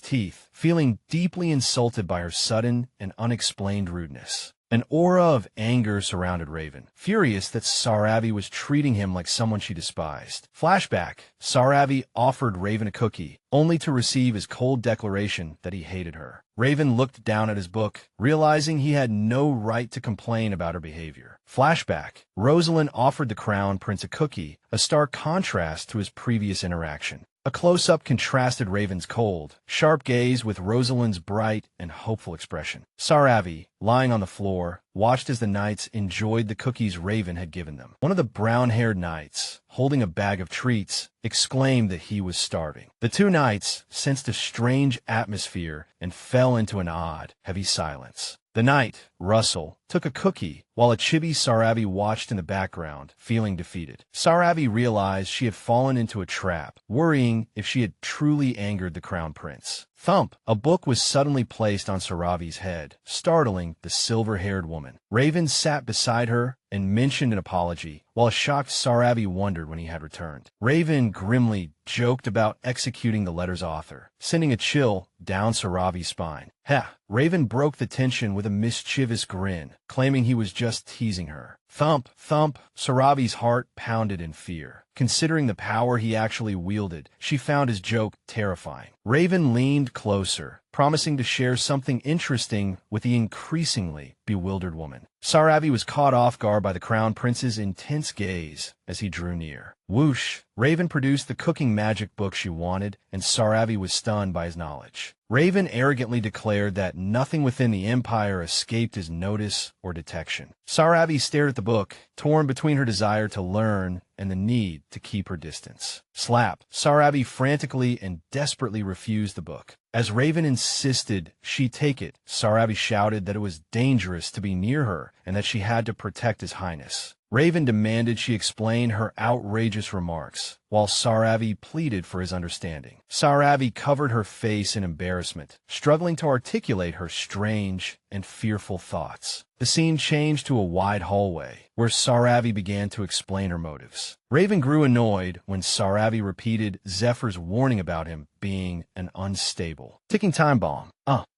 teeth, feeling deeply insulted by her sudden and unexplained rudeness. An aura of anger surrounded Raven, furious that Saravi was treating him like someone she despised. Flashback. Saravi offered Raven a cookie, only to receive his cold declaration that he hated her. Raven looked down at his book, realizing he had no right to complain about her behavior. Flashback. Rosalind offered the crown prince a cookie, a stark contrast to his previous interaction. A close-up contrasted Raven's cold, sharp gaze with Rosalind's bright and hopeful expression. Saravi, lying on the floor, watched as the knights enjoyed the cookies Raven had given them. One of the brown-haired knights, holding a bag of treats, exclaimed that he was starving. The two knights sensed a strange atmosphere and fell into an odd, heavy silence. The knight, Russell, took a cookie, while a chibi Saravi watched in the background, feeling defeated. Saravi realized she had fallen into a trap, worrying if she had truly angered the crown prince. Thump! A book was suddenly placed on Saravi's head, startling the silver-haired woman. Raven sat beside her and mentioned an apology, while a shocked Saravi wondered when he had returned. Raven grimly joked about executing the letter's author, sending a chill down Saravi's spine. Raven broke the tension with a mischievous grin, claiming he was just teasing her. Thump, thump, Saravi's heart pounded in fear. Considering the power he actually wielded, she found his joke terrifying. Raven leaned closer, promising to share something interesting with the increasingly bewildered woman. Saravi was caught off guard by the Crown Prince's intense gaze as he drew near. Whoosh! Raven produced the cooking magic book she wanted, and Saravi was stunned by his knowledge. Raven arrogantly declared that nothing within the Empire escaped his notice or detection. Saravi stared at the book, torn between her desire to learn and the need to keep her distance. Slap! Saravi frantically and desperately refused the book. As Raven insisted she take it, Saravi shouted that it was dangerous to be near her and that she had to protect His Highness. Raven demanded she explain her outrageous remarks, while Saravi pleaded for his understanding. Saravi covered her face in embarrassment, struggling to articulate her strange and fearful thoughts. The scene changed to a wide hallway, where Saravi began to explain her motives. Raven grew annoyed when Saravi repeated Zephyr's warning about him being an unstable ticking time bomb.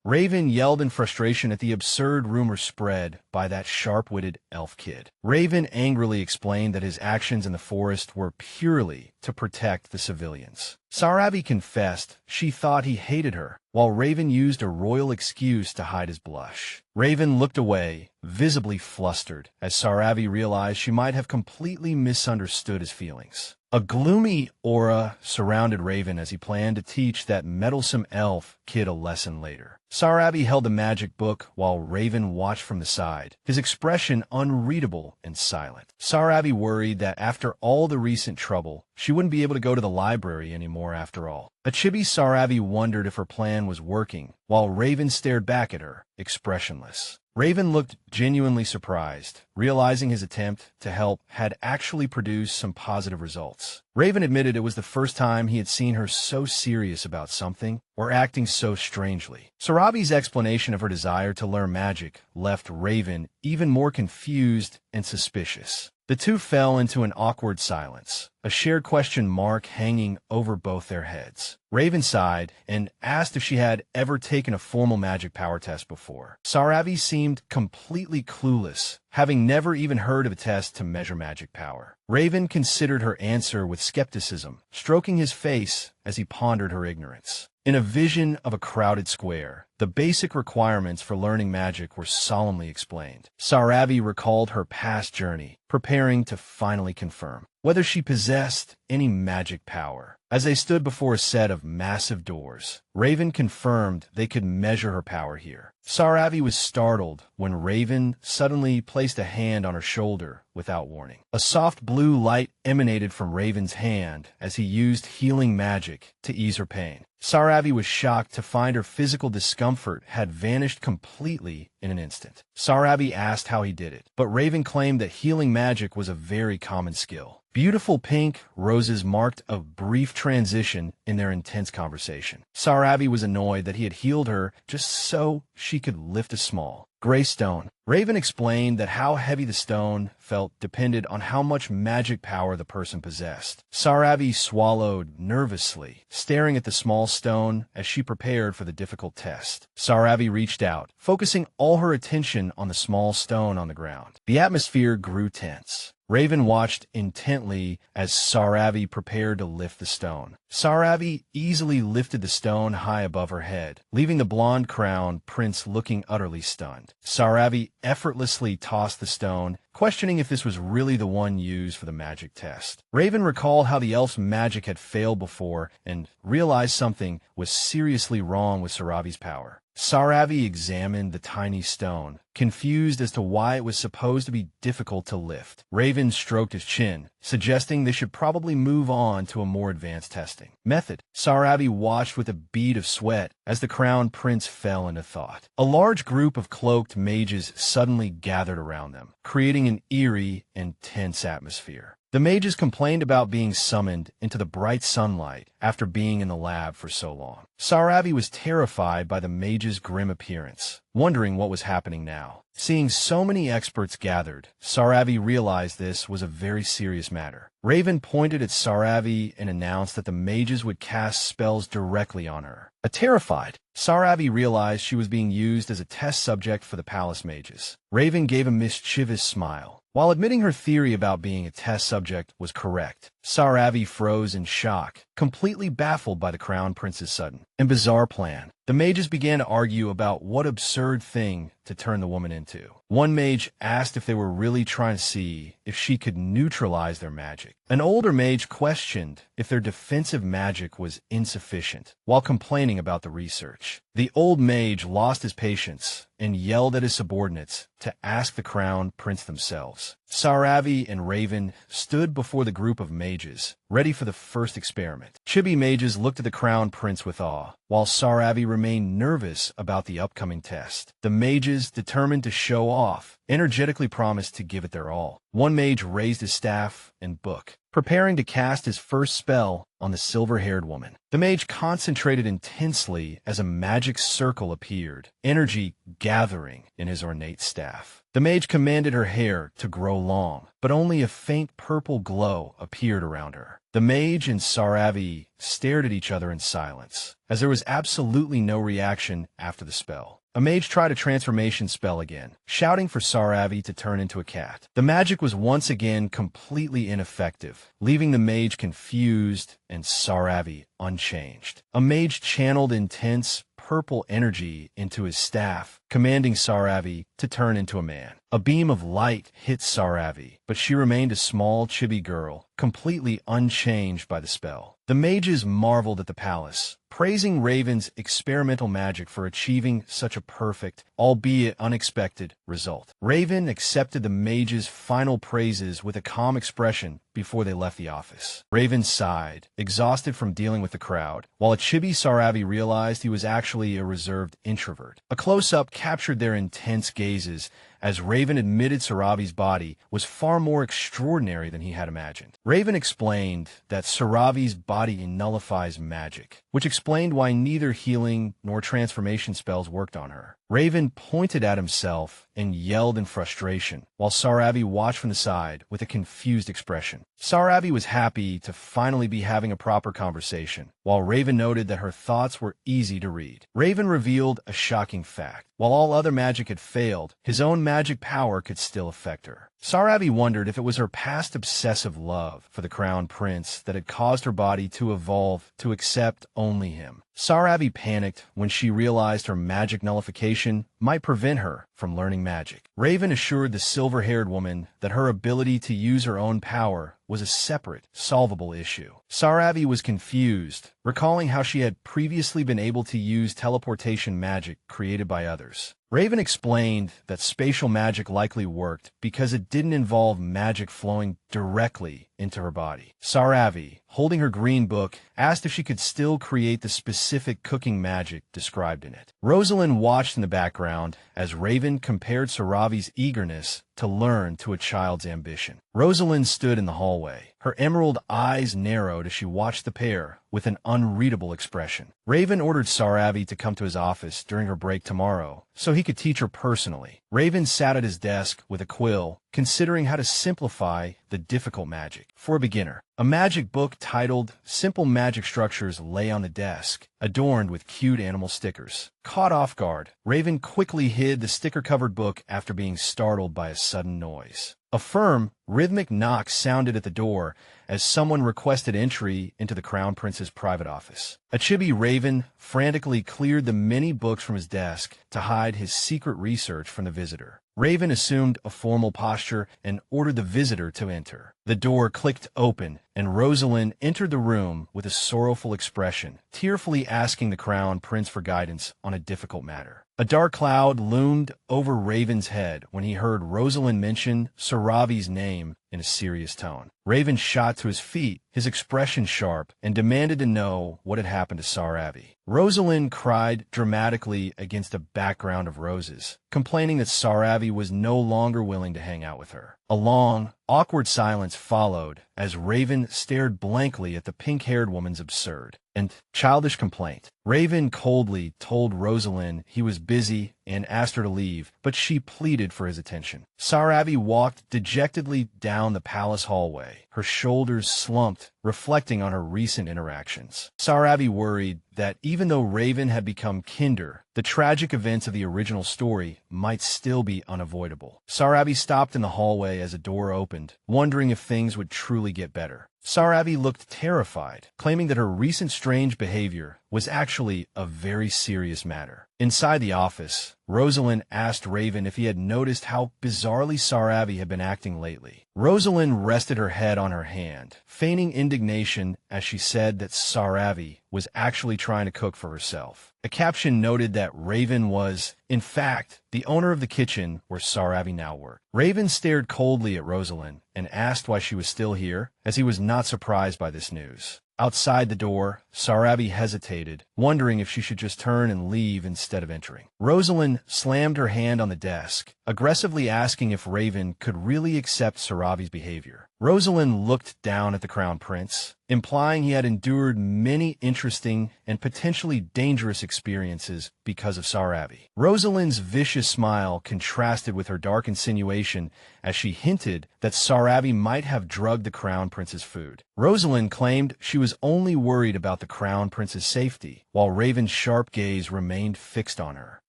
Raven yelled in frustration at the absurd rumor spread by that sharp-witted elf kid. Raven angrily explained that his actions in the forest were purely to protect the civilians. Saravi confessed she thought he hated her, while Raven used a royal excuse to hide his blush. Raven looked away, visibly flustered, as Saravi realized she might have completely misunderstood his feelings. A gloomy aura surrounded Raven as he planned to teach that meddlesome elf kid a lesson later. Saravi held the magic book while Raven watched from the side, his expression unreadable and silent. Saravi worried that after all the recent trouble, she wouldn't be able to go to the library anymore after all. A chibi Saravi wondered if her plan was working, while Raven stared back at her, expressionless. Raven looked genuinely surprised, realizing his attempt to help had actually produced some positive results. Raven admitted it was the first time he had seen her so serious about something or acting so strangely. Saravi's explanation of her desire to learn magic left Raven even more confused and suspicious. The two fell into an awkward silence, a shared question mark hanging over both their heads. Raven sighed and asked if she had ever taken a formal magic power test before. Saravi seemed completely clueless, having never even heard of a test to measure magic power. Raven considered her answer with skepticism, stroking his face as he pondered her ignorance. In a vision of a crowded square, the basic requirements for learning magic were solemnly explained. Saravi recalled her past journey, preparing to finally confirm whether she possessed any magic power. As they stood before a set of massive doors, Raven confirmed they could measure her power here. Saravi was startled when Raven suddenly placed a hand on her shoulder without warning. A soft blue light emanated from Raven's hand as he used healing magic to ease her pain. Saravi was shocked to find her physical discomfort had vanished completely in an instant. Saravi asked how he did it, but Raven claimed that healing magic was a very common skill. Beautiful pink roses marked a brief transition in their intense conversation. Saravi was annoyed that he had healed her just so she could lift a small gray stone. Raven explained that how heavy the stone felt depended on how much magic power the person possessed. Saravi swallowed nervously, staring at the small stone as she prepared for the difficult test. Saravi reached out, focusing all her attention on the small stone on the ground. The atmosphere grew tense. Raven watched intently as Saravi prepared to lift the stone. Saravi easily lifted the stone high above her head, leaving the blonde crown prince looking utterly stunned. Saravi effortlessly tossed the stone, questioning if this was really the one used for the magic test. Raven recalled how the elf's magic had failed before and realized something was seriously wrong with Saravi's power. Saravi examined the tiny stone, confused as to why it was supposed to be difficult to lift. Raven stroked his chin, suggesting they should probably move on to a more advanced testing method. Saravi watched with a bead of sweat as the crown prince fell into thought. A large group of cloaked mages suddenly gathered around them, creating an eerie and tense atmosphere. The mages complained about being summoned into the bright sunlight after being in the lab for so long. Saravi was terrified by the mages' grim appearance, wondering what was happening now. Seeing so many experts gathered, Saravi realized this was a very serious matter. Raven pointed at Saravi and announced that the mages would cast spells directly on her. Terrified, Saravi realized she was being used as a test subject for the palace mages. Raven gave a mischievous smile. While admitting her theory about being a test subject was correct, Saravi froze in shock, completely baffled by the Crown Prince's sudden and bizarre plan. The mages began to argue about what absurd thing to turn the woman into. One mage asked if they were really trying to see if she could neutralize their magic. An older mage questioned if their defensive magic was insufficient, while complaining about the research. The old mage lost his patience and yelled at his subordinates to ask the Crown Prince themselves. Saravi and Raven stood before the group of mages, ready for the first experiment. Chibi mages looked at the Crown Prince with awe, while Saravi remained nervous about the upcoming test. The mages, determined to show off, energetically promised to give it their all. One mage raised his staff and book, preparing to cast his first spell on the silver-haired woman. The mage concentrated intensely as a magic circle appeared, energy gathering in his ornate staff. The mage commanded her hair to grow long, but only a faint purple glow appeared around her. The mage and Saravi stared at each other in silence, as there was absolutely no reaction after the spell. A mage tried a transformation spell again, shouting for Saravi to turn into a cat. The magic was once again completely ineffective, leaving the mage confused and Saravi unchanged. A mage channeled intense purple energy into his staff, commanding Saravi to turn into a man. A beam of light hit Saravi, but she remained a small chibi girl, completely unchanged by the spell. The mages marveled at the palace, praising Raven's experimental magic for achieving such a perfect, albeit unexpected, result. Raven accepted the mages' final praises with a calm expression before they left the office. Raven sighed, exhausted from dealing with the crowd, while a chibi Saravi realized he was actually a reserved introvert. A close-up captured their intense gazes as Raven admitted Saravi's body was far more extraordinary than he had imagined. Raven explained that Saravi's body nullifies magic, which explained why neither healing nor transformation spells worked on her. Raven pointed at himself and yelled in frustration, while Saravi watched from the side with a confused expression. Saravi was happy to finally be having a proper conversation, while Raven noted that her thoughts were easy to read. Raven revealed a shocking fact. While all other magic had failed, his own magic power could still affect her. Saravi wondered if it was her past obsessive love for the Crown Prince that had caused her body to evolve to accept only him. Saravi panicked when she realized her magic nullification might prevent her from learning magic. Raven assured the silver-haired woman that her ability to use her own power was a separate, solvable issue. Saravi was confused, recalling how she had previously been able to use teleportation magic created by others. Raven explained that spatial magic likely worked because it didn't involve magic flowing directly into her body. Saravi, holding her green book, asked if she could still create the specific cooking magic described in it. Rosalind watched in the background as Raven compared Saravi's eagerness to learn to a child's ambition. Rosalind stood in the hallway. Her emerald eyes narrowed as she watched the pair with an unreadable expression. Raven ordered Saravi to come to his office during her break tomorrow so he could teach her personally. Raven sat at his desk with a quill, considering how to simplify the difficult magic for a beginner. A magic book titled Simple Magic Structures lay on the desk, adorned with cute animal stickers. Caught off guard, Raven quickly hid the sticker-covered book after being startled by a sudden noise. A firm, rhythmic knock sounded at the door as someone requested entry into the Crown Prince's private office. A chibi Raven frantically cleared the many books from his desk to hide his secret research from the visitor. Raven assumed a formal posture and ordered the visitor to enter. The door clicked open, and Rosalind entered the room with a sorrowful expression, tearfully asking the Crown Prince for guidance on a difficult matter. A dark cloud loomed over Raven's head when he heard Rosalind mention Saravi's name in a serious tone. Raven shot to his feet, his expression sharp, and demanded to know what had happened to Saravi. Rosalind cried dramatically against a background of roses, complaining that Saravi was no longer willing to hang out with her. A long, awkward silence followed as Raven stared blankly at the pink-haired woman's absurd and childish complaint. Raven coldly told Rosalind he was busy and asked her to leave, but she pleaded for his attention. Sarabi walked dejectedly down the palace hallway, her shoulders slumped, reflecting on her recent interactions. Sarabi worried that even though Raven had become kinder, the tragic events of the original story might still be unavoidable. Sarabi stopped in the hallway as a door opened, wondering if things would truly get better. Sarabi looked terrified, claiming that her recent strange behavior was actually a very serious matter. Inside the office, Rosalind asked Raven if he had noticed how bizarrely Sarabi had been acting lately. Rosalind rested her head on her hand, feigning indignation as she said that Sarabi was actually trying to cook for herself. A caption noted that Raven was, in fact, the owner of the kitchen where Sarabi now worked. Raven stared coldly at Rosalind and asked why she was still here, as he was not surprised by this news. Outside the door, Sarabi hesitated, wondering if she should just turn and leave instead of entering. Rosalind slammed her hand on the desk, aggressively asking if Raven could really accept Sarabi's behavior. Rosalind looked down at the Crown Prince, implying he had endured many interesting and potentially dangerous experiences because of Sarabi. Rosalind's vicious smile contrasted with her dark insinuation as she hinted that Sarabi might have drugged the Crown Prince's food. Rosalind claimed she was only worried about the Crown Prince's safety, while Raven's sharp gaze remained fixed on her.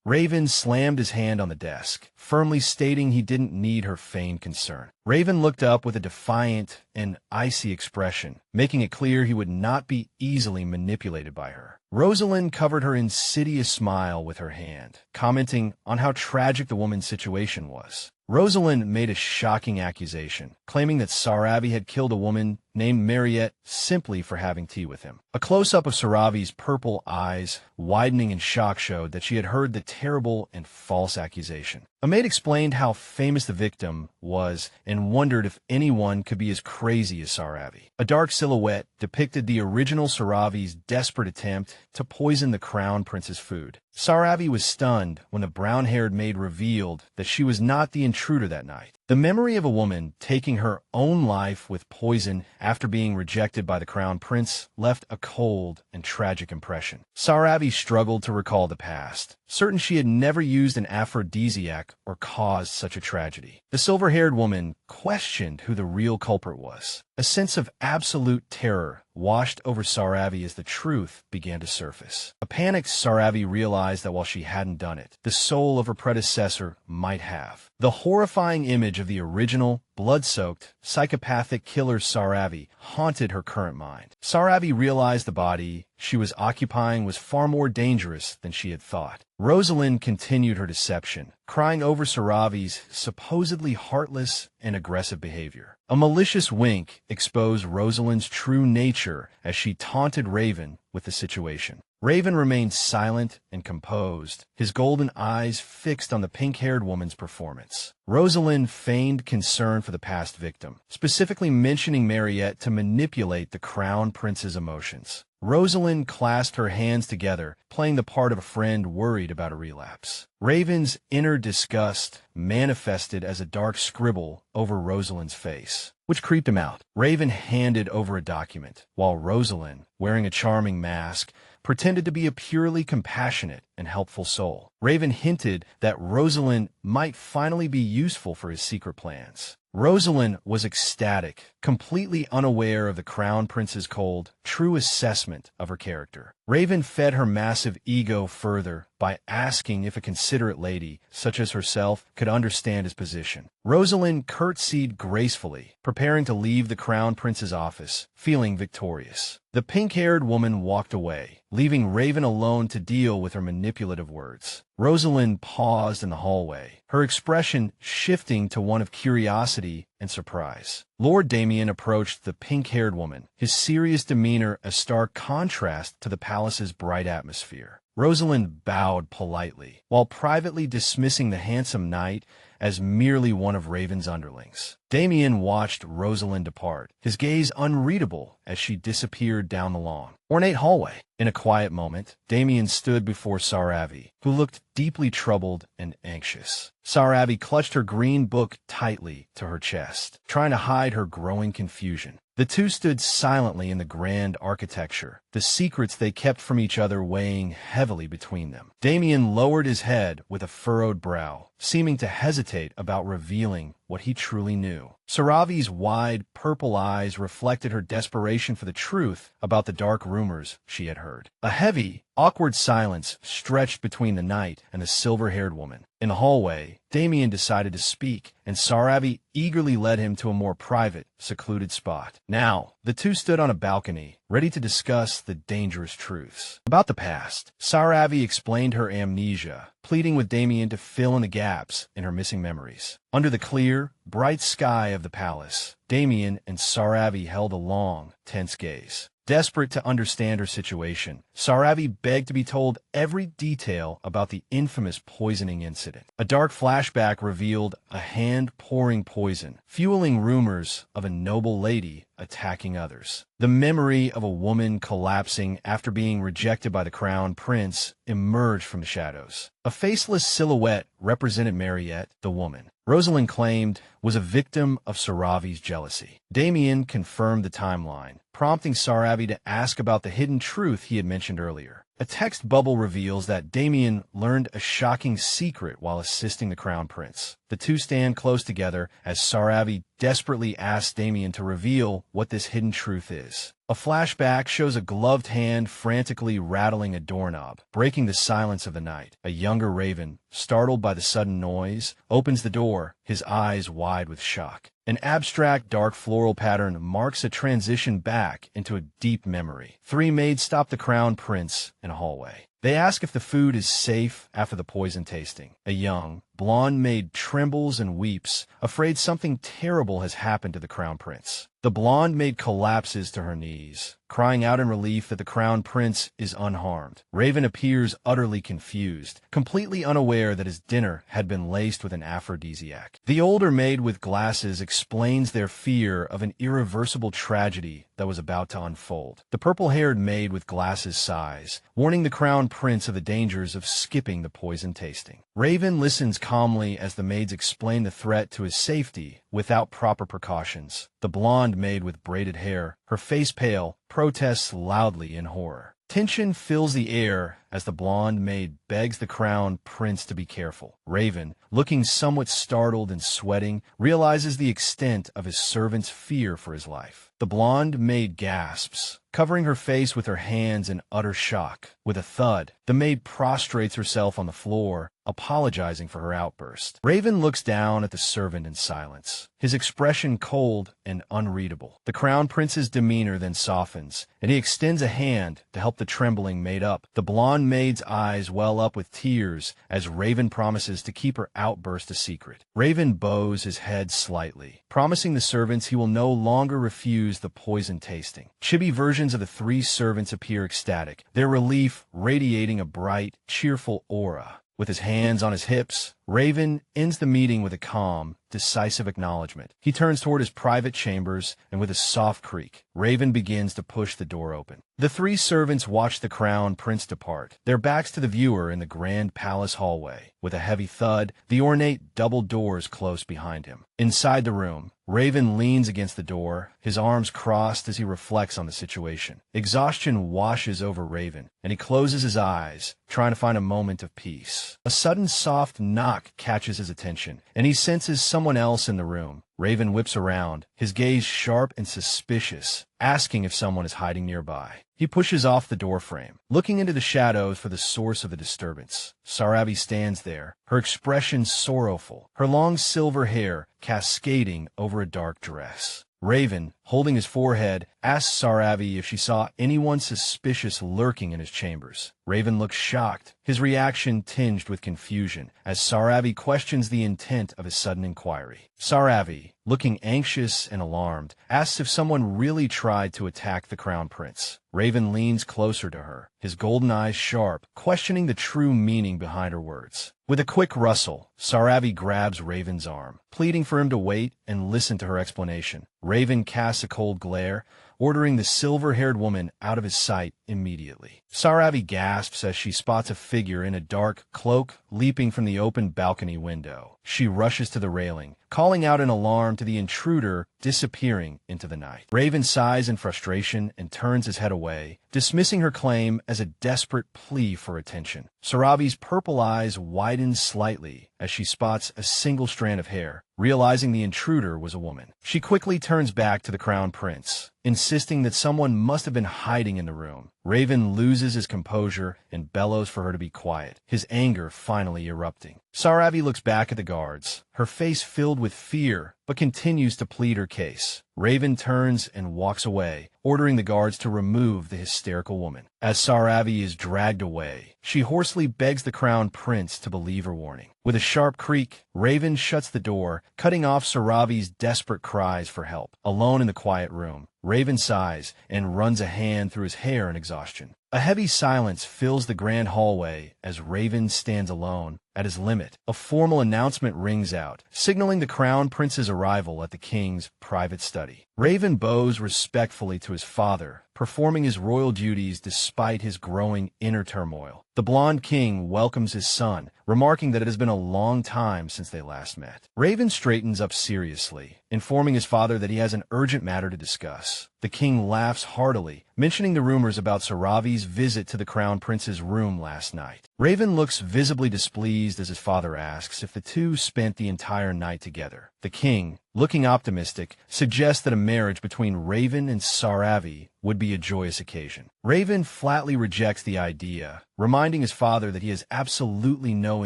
Raven slammed his hand on the desk, firmly stating he didn't need her feigned concern. Raven looked up with a defiant and icy expression, making it clear he would not be easily manipulated by her. Rosalind covered her insidious smile with her hand, commenting on how tragic the woman's situation was. Rosalind made a shocking accusation, claiming that Sarabi had killed a woman named Mariette simply for having tea with him. A close-up of Sarabi's purple eyes, widening in shock, showed that she had heard the terrible and false accusation. A maid explained how famous the victim was and wondered if anyone could be as crazy as Sarabi. A dark silhouette depicted the original Sarabi's desperate attempt to poison the Crown Prince's food. Sarabi was stunned when the brown-haired maid revealed that she was not the intruder that night. The memory of a woman taking her own life with poison after being rejected by the Crown Prince left a cold and tragic impression. Sarabi struggled to recall the past, certain she had never used an aphrodisiac or caused such a tragedy. The silver-haired woman questioned who the real culprit was. A sense of absolute terror washed over Sarabi as the truth began to surface. A panicked Sarabi realized that while she hadn't done it, the soul of her predecessor might have. The horrifying image of the original, blood-soaked, psychopathic killer Sarabi haunted her current mind. Sarabi realized the body she was occupying was far more dangerous than she had thought. Rosalind continued her deception, crying over Sarabi's supposedly heartless and aggressive behavior. A malicious wink exposed Rosalind's true nature as she taunted Raven with the situation. Raven remained silent and composed, his golden eyes fixed on the pink-haired woman's performance. Rosalind feigned concern for the past victim, specifically mentioning Mariette to manipulate the Crown Prince's emotions. Rosalind clasped her hands together, playing the part of a friend worried about a relapse. Raven's inner disgust manifested as a dark scribble over Rosalind's face, which creeped him out. Raven handed over a document, while Rosalind, wearing a charming mask, pretended to be a purely compassionate and helpful soul. Raven hinted that Rosalind might finally be useful for his secret plans. Rosalind was ecstatic, completely unaware of the Crown Prince's cold, true assessment of her character. Raven fed her massive ego further by asking if a considerate lady, such as herself, could understand his position. Rosalind curtsied gracefully, preparing to leave the Crown Prince's office, feeling victorious. The pink-haired woman walked away, leaving Raven alone to deal with her manipulative words. Rosalind paused in the hallway, her expression shifting to one of curiosity and surprise. Lord Damien approached the pink-haired woman, his serious demeanor a stark contrast to the palace's bright atmosphere. Rosalind bowed politely, while privately dismissing the handsome knight as merely one of Raven's underlings. Damien watched Rosalind depart, his gaze unreadable as she disappeared down the long, ornate hallway. In a quiet moment, Damien stood before Sarabi, who looked deeply troubled and anxious. Sarabi clutched her green book tightly to her chest, trying to hide her growing confusion. The two stood silently in the grand architecture, the secrets they kept from each other weighing heavily between them. Damien lowered his head with a furrowed brow, seeming to hesitate about revealing what he truly knew. Saravi's wide, purple eyes reflected her desperation for the truth about the dark rumors she had heard. A heavy, awkward silence stretched between the knight and the silver-haired woman. In the hallway, Damien decided to speak, and Saravi eagerly led him to a more private, secluded spot. Now, the two stood on a balcony, ready to discuss the dangerous truths. About the past, Saravi explained her amnesia, pleading with Damien to fill in the gaps in her missing memories. Under the clear, bright sky of the palace, Damien and Saravi held a long, tense gaze. Desperate to understand her situation, Saravi begged to be told every detail about the infamous poisoning incident. A dark flashback revealed a hand pouring poison, fueling rumors of a noble lady attacking others. The memory of a woman collapsing after being rejected by the crown prince emerged from the shadows. A faceless silhouette represented Mariette, the woman Rosalind claimed was a victim of Saravi's jealousy. Damien confirmed the timeline, prompting Saravi to ask about the hidden truth he had mentioned earlier. A text bubble reveals that Damien learned a shocking secret while assisting the crown prince. The two stand close together as Saravi desperately asks Damien to reveal what this hidden truth is. A flashback shows a gloved hand frantically rattling a doorknob, breaking the silence of the night. A younger Raven, startled by the sudden noise, opens the door, his eyes wide with shock. An abstract dark floral pattern marks a transition back into a deep memory. Three maids stop the crown prince in a hallway. They ask if the food is safe after the poison tasting. A young, blonde maid trembles and weeps, afraid something terrible has happened to the crown prince. The blonde maid collapses to her knees, crying out in relief that the crown prince is unharmed. Raven appears utterly confused, completely unaware that his dinner had been laced with an aphrodisiac. The older maid with glasses explains their fear of an irreversible tragedy that was about to unfold. The purple-haired maid with glasses sighs, warning the crown prince of the dangers of skipping the poison tasting. Raven listens calmly as the maids explain the threat to his safety without proper precautions. The blonde maid with braided hair, her face pale, protests loudly in horror. Tension fills the air as the blonde maid begs the crown prince to be careful. Raven, looking somewhat startled and sweating, realizes the extent of his servant's fear for his life. The blonde maid gasps, covering her face with her hands in utter shock. With a thud, the maid prostrates herself on the floor, apologizing for her outburst. Raven looks down at the servant in silence, his expression cold and unreadable. The crown prince's demeanor then softens, and he extends a hand to help the trembling maid up. The blonde maid's eyes well up with tears as Raven promises to keep her outburst a secret. Raven bows his head slightly, promising the servants he will no longer refuse the poison tasting. Chibi versions of the three servants appear ecstatic, their relief radiating a bright, cheerful aura. With his hands on his hips, Raven ends the meeting with a calm, decisive acknowledgement. He turns toward his private chambers, and with a soft creak, Raven begins to push the door open. The three servants watch the crown prince depart, their backs to the viewer in the grand palace hallway. With a heavy thud, the ornate double doors close behind him. Inside the room, Raven leans against the door, his arms crossed as he reflects on the situation. Exhaustion washes over Raven, and he closes his eyes, trying to find a moment of peace. A sudden soft knock catches his attention, and he senses someone else in the room. Raven whips around, his gaze sharp and suspicious, asking if someone is hiding nearby. He pushes off the doorframe, looking into the shadows for the source of the disturbance. Saravi stands there, her expression sorrowful, her long silver hair cascading over a dark dress. Raven, holding his forehead, asks Saravi if she saw anyone suspicious lurking in his chambers. Raven looks shocked, his reaction tinged with confusion, as Saravi questions the intent of his sudden inquiry. Saravi, looking anxious and alarmed, asks if someone really tried to attack the crown prince. Raven leans closer to her, his golden eyes sharp, questioning the true meaning behind her words. With a quick rustle, Saravi grabs Raven's arm, pleading for him to wait and listen to her explanation. Raven casts a cold glare, ordering the silver-haired woman out of his sight immediately. Saravi gasps as she spots a figure in a dark cloak leaping from the open balcony window. She rushes to the railing, calling out in alarm to the intruder, disappearing into the night. Raven sighs in frustration and turns his head away, dismissing her claim as a desperate plea for attention. Saravi's purple eyes widen slightly as she spots a single strand of hair, realizing the intruder was a woman. She quickly turns back to the crown prince, insisting that someone must have been hiding in the room. Raven loses his composure and bellows for her to be quiet, his anger finally erupting. Saravi looks back at the guards, her face filled with fear, but continues to plead her case. Raven turns and walks away, ordering the guards to remove the hysterical woman. As Saravi is dragged away, she hoarsely begs the crown prince to believe her warning. With a sharp creak, Raven shuts the door, cutting off Saravi's desperate cries for help. Alone in the quiet room, Raven sighs and runs a hand through his hair in exhaustion. A heavy silence fills the grand hallway as Raven stands alone at his limit. A formal announcement rings out, signaling the crown prince's arrival at the king's private study. Raven bows respectfully to his father, performing his royal duties despite his growing inner turmoil. The blonde king welcomes his son, remarking that it has been a long time since they last met. Raven straightens up seriously, informing his father that he has an urgent matter to discuss. The king laughs heartily, mentioning the rumors about Saravi's visit to the crown prince's room last night. Raven looks visibly displeased as his father asks if the two spent the entire night together. The king, looking optimistic, suggests that a marriage between Raven and Saravi would be a joyous occasion. Raven flatly rejects the idea, reminding his father that he has absolutely no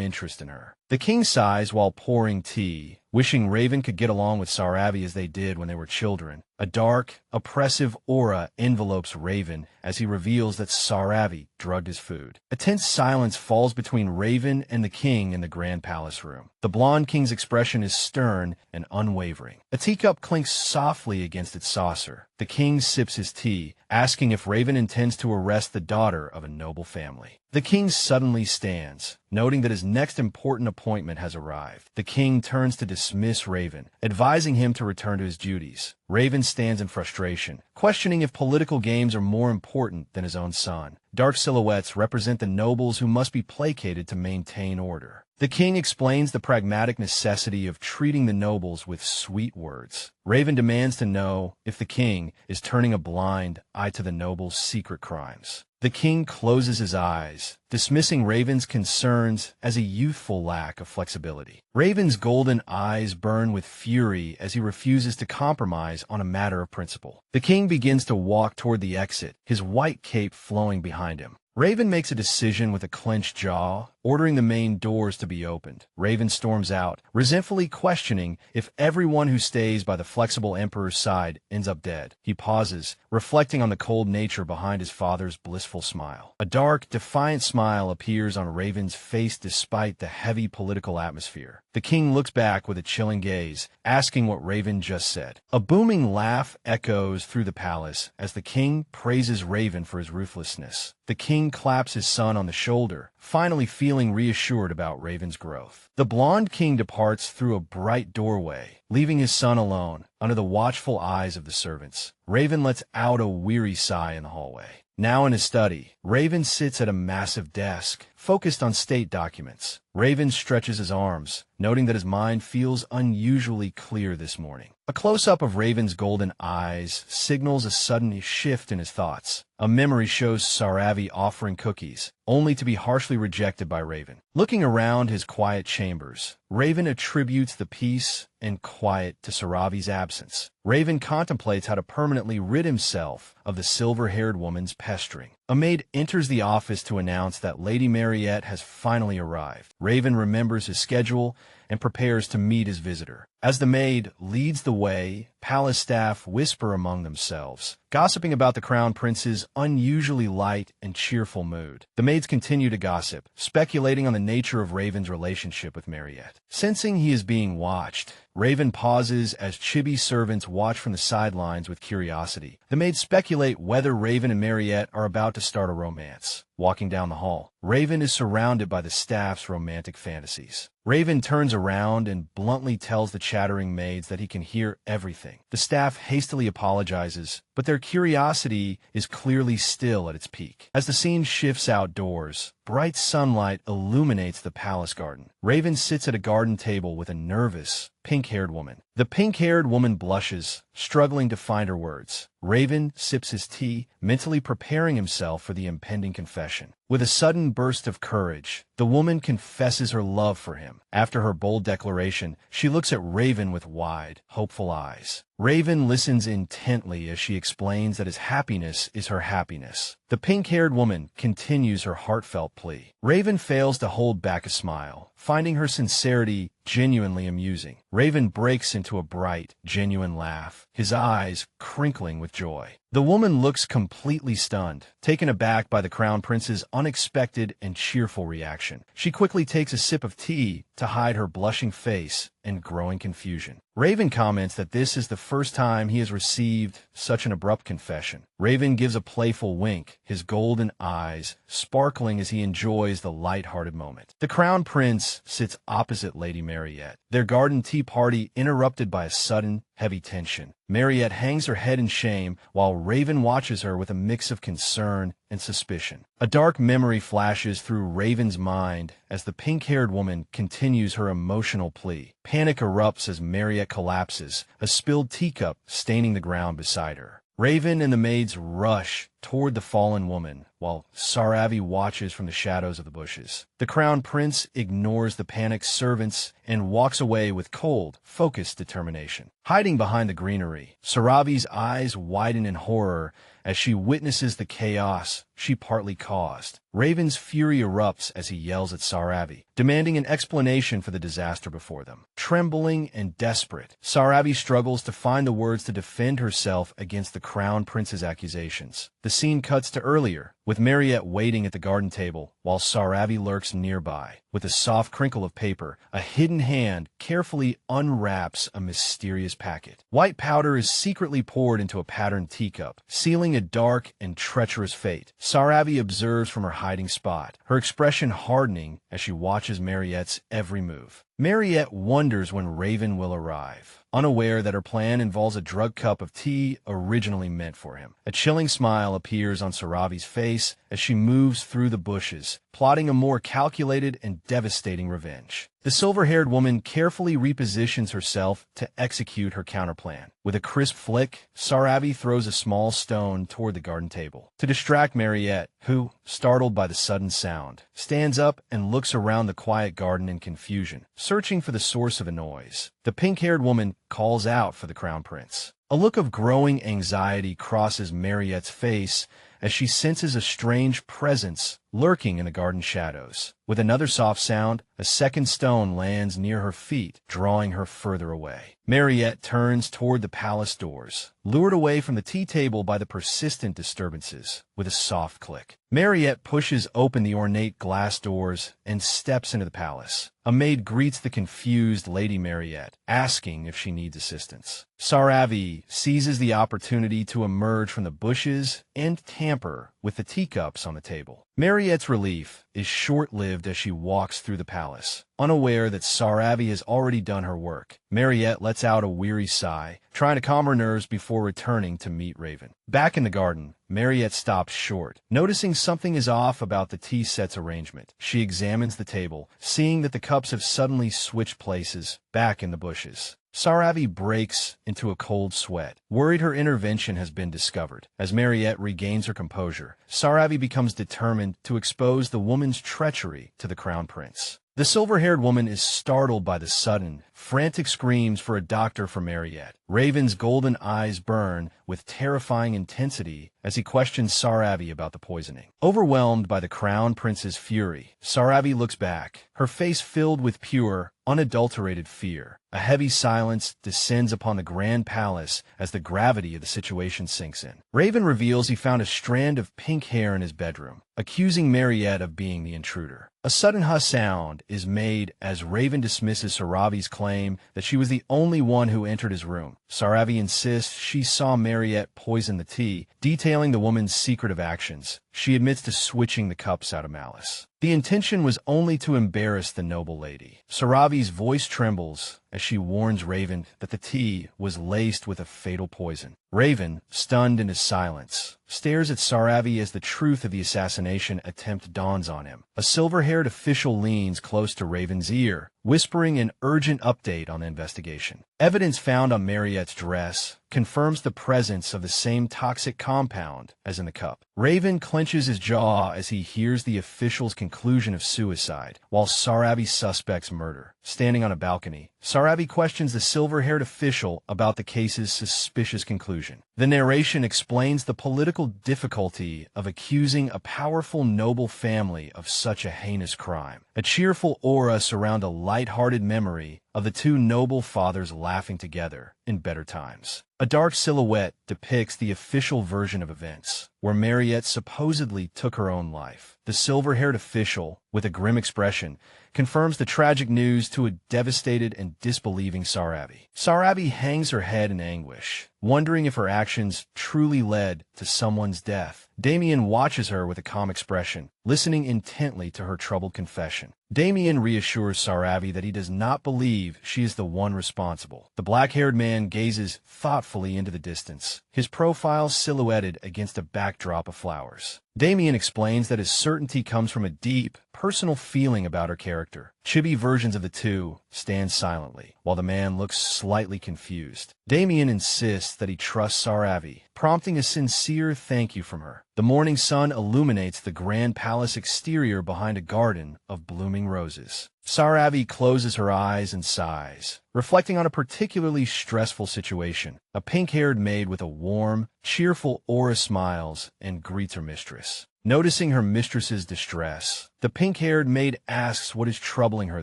interest in her. The king sighs while pouring tea, wishing Raven could get along with Saravi as they did when they were children. A dark, oppressive aura envelopes Raven as he reveals that Saravi drugged his food. A tense silence falls between Raven and the king in the grand palace room. The blonde king's expression is stern and unwavering. A teacup clinks softly against its saucer. The king sips his tea, asking if Raven intends to arrest the daughter of a noble family. The king suddenly stands, noting that his next important appointment has arrived. The king turns to dismiss Raven, advising him to return to his duties. Raven stands in frustration, questioning if political games are more important than his own son. Dark silhouettes represent the nobles who must be placated to maintain order. The king explains the pragmatic necessity of treating the nobles with sweet words. Raven demands to know if the king is turning a blind eye to the nobles' secret crimes. The king closes his eyes, dismissing Raven's concerns as a youthful lack of flexibility. Raven's golden eyes burn with fury as he refuses to compromise on a matter of principle. The king begins to walk toward the exit, his white cape flowing behind him. Raven makes a decision with a clenched jaw, ordering the main doors to be opened. Raven storms out, resentfully questioning if everyone who stays by the flexible emperor's side ends up dead. He pauses, reflecting on the cold nature behind his father's blissful smile. A dark, defiant smile appears on Raven's face despite the heavy political atmosphere. The king looks back with a chilling gaze, asking what Raven just said. A booming laugh echoes through the palace as the king praises Raven for his ruthlessness. The king claps his son on the shoulder, finally feeling reassured about Raven's growth. The blonde king departs through a bright doorway, leaving his son alone under the watchful eyes of the servants. Raven lets out a weary sigh in the hallway. Now in his study, Raven sits at a massive desk, focused on state documents. Raven stretches his arms, noting that his mind feels unusually clear this morning. A close-up of Raven's golden eyes signals a sudden shift in his thoughts. A memory shows Saravi offering cookies, only to be harshly rejected by Raven. Looking around his quiet chambers, Raven attributes the peace and quiet to Saravi's absence. Raven contemplates how to permanently rid himself of the silver-haired woman's pestering. A maid enters the office to announce that Lady Mariette has finally arrived. Raven remembers his schedule and prepares to meet his visitor. As the maid leads the way, palace staff whisper among themselves, gossiping about the crown prince's unusually light and cheerful mood. The maids continue to gossip, speculating on the nature of Raven's relationship with Mariette. Sensing he is being watched, Raven pauses as chibi servants watch from the sidelines with curiosity. The maids speculate whether Raven and Mariette are about to start a romance. walking down the hall. Raven is surrounded by the staff's romantic fantasies. Raven turns around and bluntly tells the chattering maids that he can hear everything. The staff hastily apologizes, but their curiosity is clearly still at its peak. As the scene shifts outdoors, bright sunlight illuminates the palace garden. Raven sits at a garden table with a nervous, pink-haired woman. The pink-haired woman blushes, struggling to find her words. Raven sips his tea, mentally preparing himself for the impending confession. With a sudden burst of courage, the woman confesses her love for him. After her bold declaration, she looks at Raven with wide, hopeful eyes. Raven listens intently as she explains that his happiness is her happiness. The pink-haired woman continues her heartfelt plea. Raven fails to hold back a smile, finding her sincerity genuinely amusing. Raven breaks into a bright, genuine laugh, his eyes crinkling with joy. The woman looks completely stunned, taken aback by the Crown Prince's unexpected and cheerful reaction. She quickly takes a sip of tea to hide her blushing face and growing confusion. Raven comments that this is the first time he has received such an abrupt confession. Raven gives a playful wink, his golden eyes sparkling as he enjoys the light-hearted moment. The Crown Prince sits opposite Lady Mariette, their garden tea party interrupted by a sudden, heavy tension. Mariette hangs her head in shame while Raven watches her with a mix of concern and suspicion. A dark memory flashes through Raven's mind as the pink-haired woman continues her emotional plea. Panic erupts as Mariette collapses, a spilled teacup staining the ground beside her. Raven and the maids rush toward the fallen woman, while Saravi watches from the shadows of the bushes. The Crown Prince ignores the panicked servants and walks away with cold, focused determination. Hiding behind the greenery, Saravi's eyes widen in horror as she witnesses the chaos she partly caused. Raven's fury erupts as he yells at Saravi, demanding an explanation for the disaster before them. Trembling and desperate, Saravi struggles to find the words to defend herself against the Crown Prince's accusations. The scene cuts to earlier, with Mariette waiting at the garden table, while Saravi lurks nearby. With a soft crinkle of paper, a hidden hand carefully unwraps a mysterious packet. White powder is secretly poured into a patterned teacup, sealing a dark and treacherous fate. Saravi observes from her hiding spot, her expression hardening as she watches Mariette's every move. Mariette wonders when Raven will arrive, unaware that her plan involves a drugged cup of tea originally meant for him. A chilling smile appears on Saravi's face as she moves through the bushes, plotting a more calculated and devastating revenge. The silver-haired woman carefully repositions herself to execute her counterplan. With a crisp flick, Saravi throws a small stone toward the garden table to distract Mariette, who, startled by the sudden sound, stands up and looks around the quiet garden in confusion, searching for the source of the noise. The pink-haired woman calls out for the Crown Prince. A look of growing anxiety crosses Mariette's face as she senses a strange presence lurking in the garden shadows. With another soft sound, a second stone lands near her feet, drawing her further away. Mariette turns toward the palace doors, lured away from the tea table by the persistent disturbances. With a soft click, Mariette pushes open the ornate glass doors and steps into the palace. A maid greets the confused Lady Mariette, asking if she needs assistance. Saravi seizes the opportunity to emerge from the bushes and tamper with the teacups on the table. Mariette's relief is short-lived as she walks through the palace, unaware that Saravi has already done her work. Mariette lets out a weary sigh, trying to calm her nerves before returning to meet Raven. Back in the garden, Mariette stops short, noticing something is off about the tea set's arrangement. She examines the table, seeing that the cups have suddenly switched places, back in the bushes. Saravi breaks into a cold sweat, worried her intervention has been discovered. As Mariette regains her composure, Saravi becomes determined to expose the woman's treachery to the Crown Prince. The silver-haired woman is startled by the sudden, frantic screams for a doctor for Mariette. Raven's golden eyes burn with terrifying intensity as he questions Saravi about the poisoning. Overwhelmed by the Crown Prince's fury, Saravi looks back, her face filled with pure, unadulterated fear. A heavy silence descends upon the grand palace as the gravity of the situation sinks in. Raven reveals he found a strand of pink hair in his bedroom, accusing Mariette of being the intruder. A sudden hush sound is made as Raven dismisses Saravi's claim claim that she was the only one who entered his room. Saravi insists she saw Mariette poison the tea, detailing the woman's secretive actions. She admits to switching the cups out of malice. The intention was only to embarrass the noble lady. Saravi's voice trembles as she warns Raven that the tea was laced with a fatal poison. Raven, stunned into silence, stares at Saravi as the truth of the assassination attempt dawns on him. A silver-haired official leans close to Raven's ear, whispering an urgent update on the investigation. Evidence found on Mariette's dress confirms the presence of the same toxic compound as in the cup. Raven clenches his jaw as he hears the official's conclusion of suicide, while Saravi suspects murder. Standing on a balcony, Saravi questions the silver-haired official about the case's suspicious conclusion. The narration explains the political difficulty of accusing a powerful noble family of such a heinous crime. A cheerful aura surrounds a light-hearted memory of the two noble fathers laughing together in better times. A dark silhouette depicts the official version of events, where Mariette supposedly took her own life. The silver-haired official, with a grim expression, confirms the tragic news to a devastated and disbelieving Saravi. Saravi hangs her head in anguish, wondering if her actions truly led to someone's death. Damien watches her with a calm expression, listening intently to her troubled confession. Damien reassures Saravi that he does not believe she is the one responsible. The black-haired man gazes thoughtfully into the distance, his profile silhouetted against a backdrop of flowers. Damien explains that his certainty comes from a deep, personal feeling about her character. Chibi versions of the two stand silently, while the man looks slightly confused. Damien insists that he trusts Saravi, prompting a sincere thank you from her. The morning sun illuminates the grand palace exterior behind a garden of blooming roses. Saravi closes her eyes and sighs, reflecting on a particularly stressful situation. A pink-haired maid with a warm, cheerful aura smiles and greets her mistress. Noticing her mistress's distress, the pink-haired maid asks what is troubling her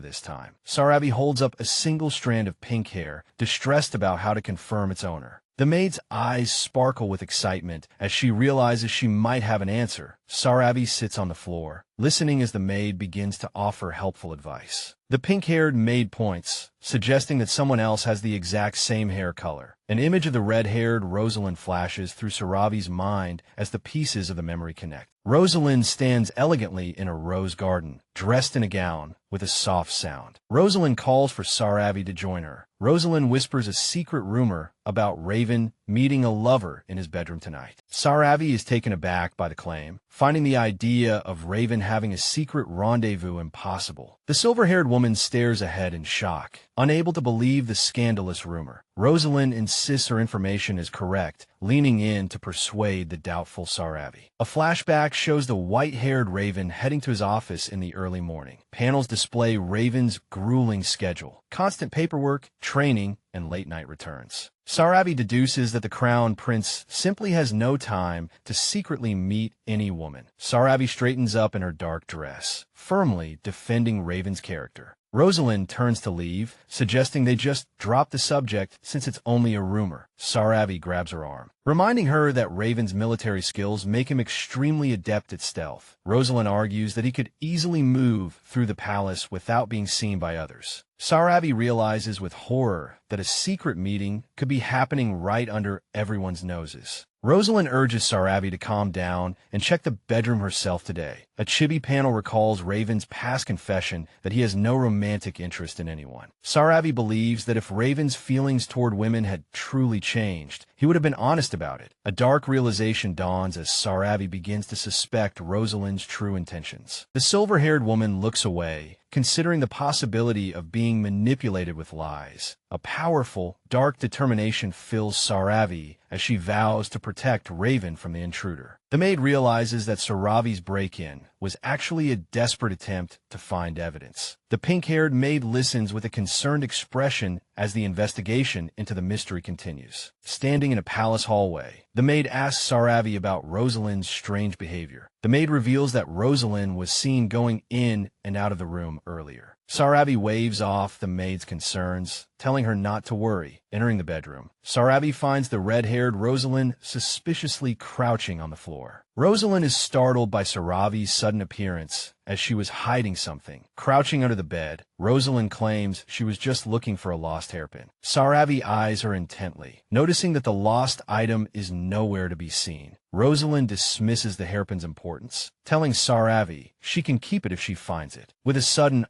this time. Saravi holds up a single strand of pink hair, distressed about how to confirm its owner. The maid's eyes sparkle with excitement as she realizes she might have an answer. Saravi sits on the floor, listening as the maid begins to offer helpful advice. The pink-haired maid points, suggesting that someone else has the exact same hair color. An image of the red-haired Rosalind flashes through Saravi's mind as the pieces of the memory connect. Rosalind stands elegantly in a rose garden, dressed in a gown, with a soft sound. Rosalind calls for Saravi to join her. Rosalind whispers a secret rumor about Raven meeting a lover in his bedroom tonight. Saravi is taken aback by the claim, finding the idea of Raven having a secret rendezvous impossible. The silver-haired woman stares ahead in shock, unable to believe the scandalous rumor. Rosalind insists her information is correct, leaning in to persuade the doubtful Saravi. A flashback shows the white-haired Raven heading to his office in the early morning. Panels display Raven's grueling schedule, constant paperwork, training, and late-night returns. Saravi deduces that the Crown Prince simply has no time to secretly meet any woman. Saravi straightens up in her dark dress, firmly defending Raven's character. Rosalind turns to leave, suggesting they just drop the subject since it's only a rumor. Saravi grabs her arm, reminding her that Raven's military skills make him extremely adept at stealth. Rosalind argues that he could easily move through the palace without being seen by others. Saravi realizes with horror that a secret meeting could be happening right under everyone's noses. Rosalind urges Saravi to calm down and check the bedroom herself today. A chibi panel recalls Raven's past confession that he has no romantic interest in anyone. Saravi believes that if Raven's feelings toward women had truly changed, he would have been honest about it. A dark realization dawns as Saravi begins to suspect Rosalind's true intentions. The silver-haired woman looks away, considering the possibility of being manipulated with lies. A powerful, dark determination fills Saravi as she vows to protect Raven from the intruder. The maid realizes that Saravi's break-in was actually a desperate attempt to find evidence. The pink-haired maid listens with a concerned expression as the investigation into the mystery continues. Standing in a palace hallway, the maid asks Saravi about Rosalind's strange behavior. The maid reveals that Rosalind was seen going in and out of the room earlier. Saravi waves off the maid's concerns, telling her not to worry. Entering the bedroom, Sarabi finds the red-haired Rosalind suspiciously crouching on the floor. Rosalind is startled by Sarabi's sudden appearance, as she was hiding something. Crouching under the bed, Rosalind claims she was just looking for a lost hairpin. Sarabi eyes her intently, noticing that the lost item is nowhere to be seen. Rosalind dismisses the hairpin's importance, telling Sarabi she can keep it if she finds it. With a sudden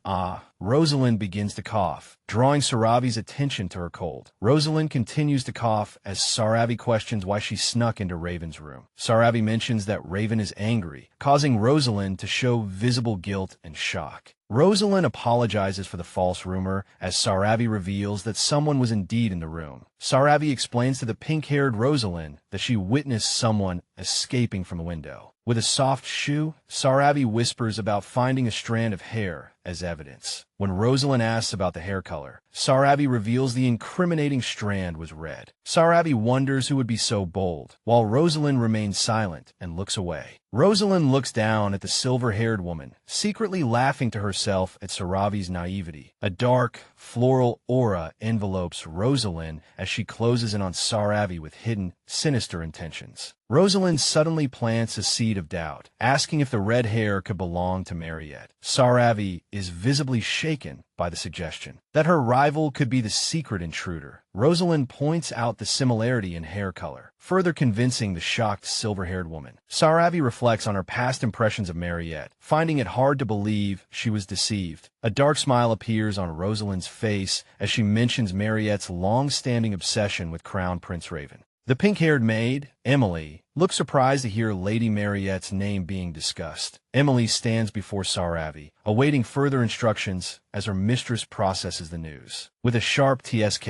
Rosalind begins to cough, drawing Sarabi's attention to her cold. Rosalind continues to cough as Sarabi questions why she snuck into Raven's room. Sarabi mentions that Raven is angry, causing Rosalind to show visible guilt and shock. Rosalind apologizes for the false rumor as Sarabi reveals that someone was indeed in the room. Sarabi explains to the pink-haired Rosalind that she witnessed someone escaping from a window. With a soft shoo, Sarabi whispers about finding a strand of hair as evidence. When Rosalind asks about the hair color, Sarabi reveals the incriminating strand was red. Sarabi wonders who would be so bold, while Rosalind remains silent and looks away. Rosalind looks down at the silver-haired woman, secretly laughing to herself at Sarabi's naivety. A dark, floral aura envelopes Rosalind as she closes in on Sarabi with hidden, sinister intentions. Rosalind suddenly plants a seed of doubt, asking if the red hair could belong to Mariette. Sarabi is visibly shaken by the suggestion that her rival could be the secret intruder. Rosalind points out the similarity in hair color, further convincing the shocked silver-haired woman. Sarabi reflects on her past impressions of Mariette, finding it hard to believe she was deceived. A dark smile appears on Rosalind's face as she mentions Mariette's long-standing obsession with Crown Prince Raven. The pink-haired maid, Emily, looks surprised to hear Lady Mariette's name being discussed. Emily stands before Sarabi, awaiting further instructions as her mistress processes the news. With a sharp TSK,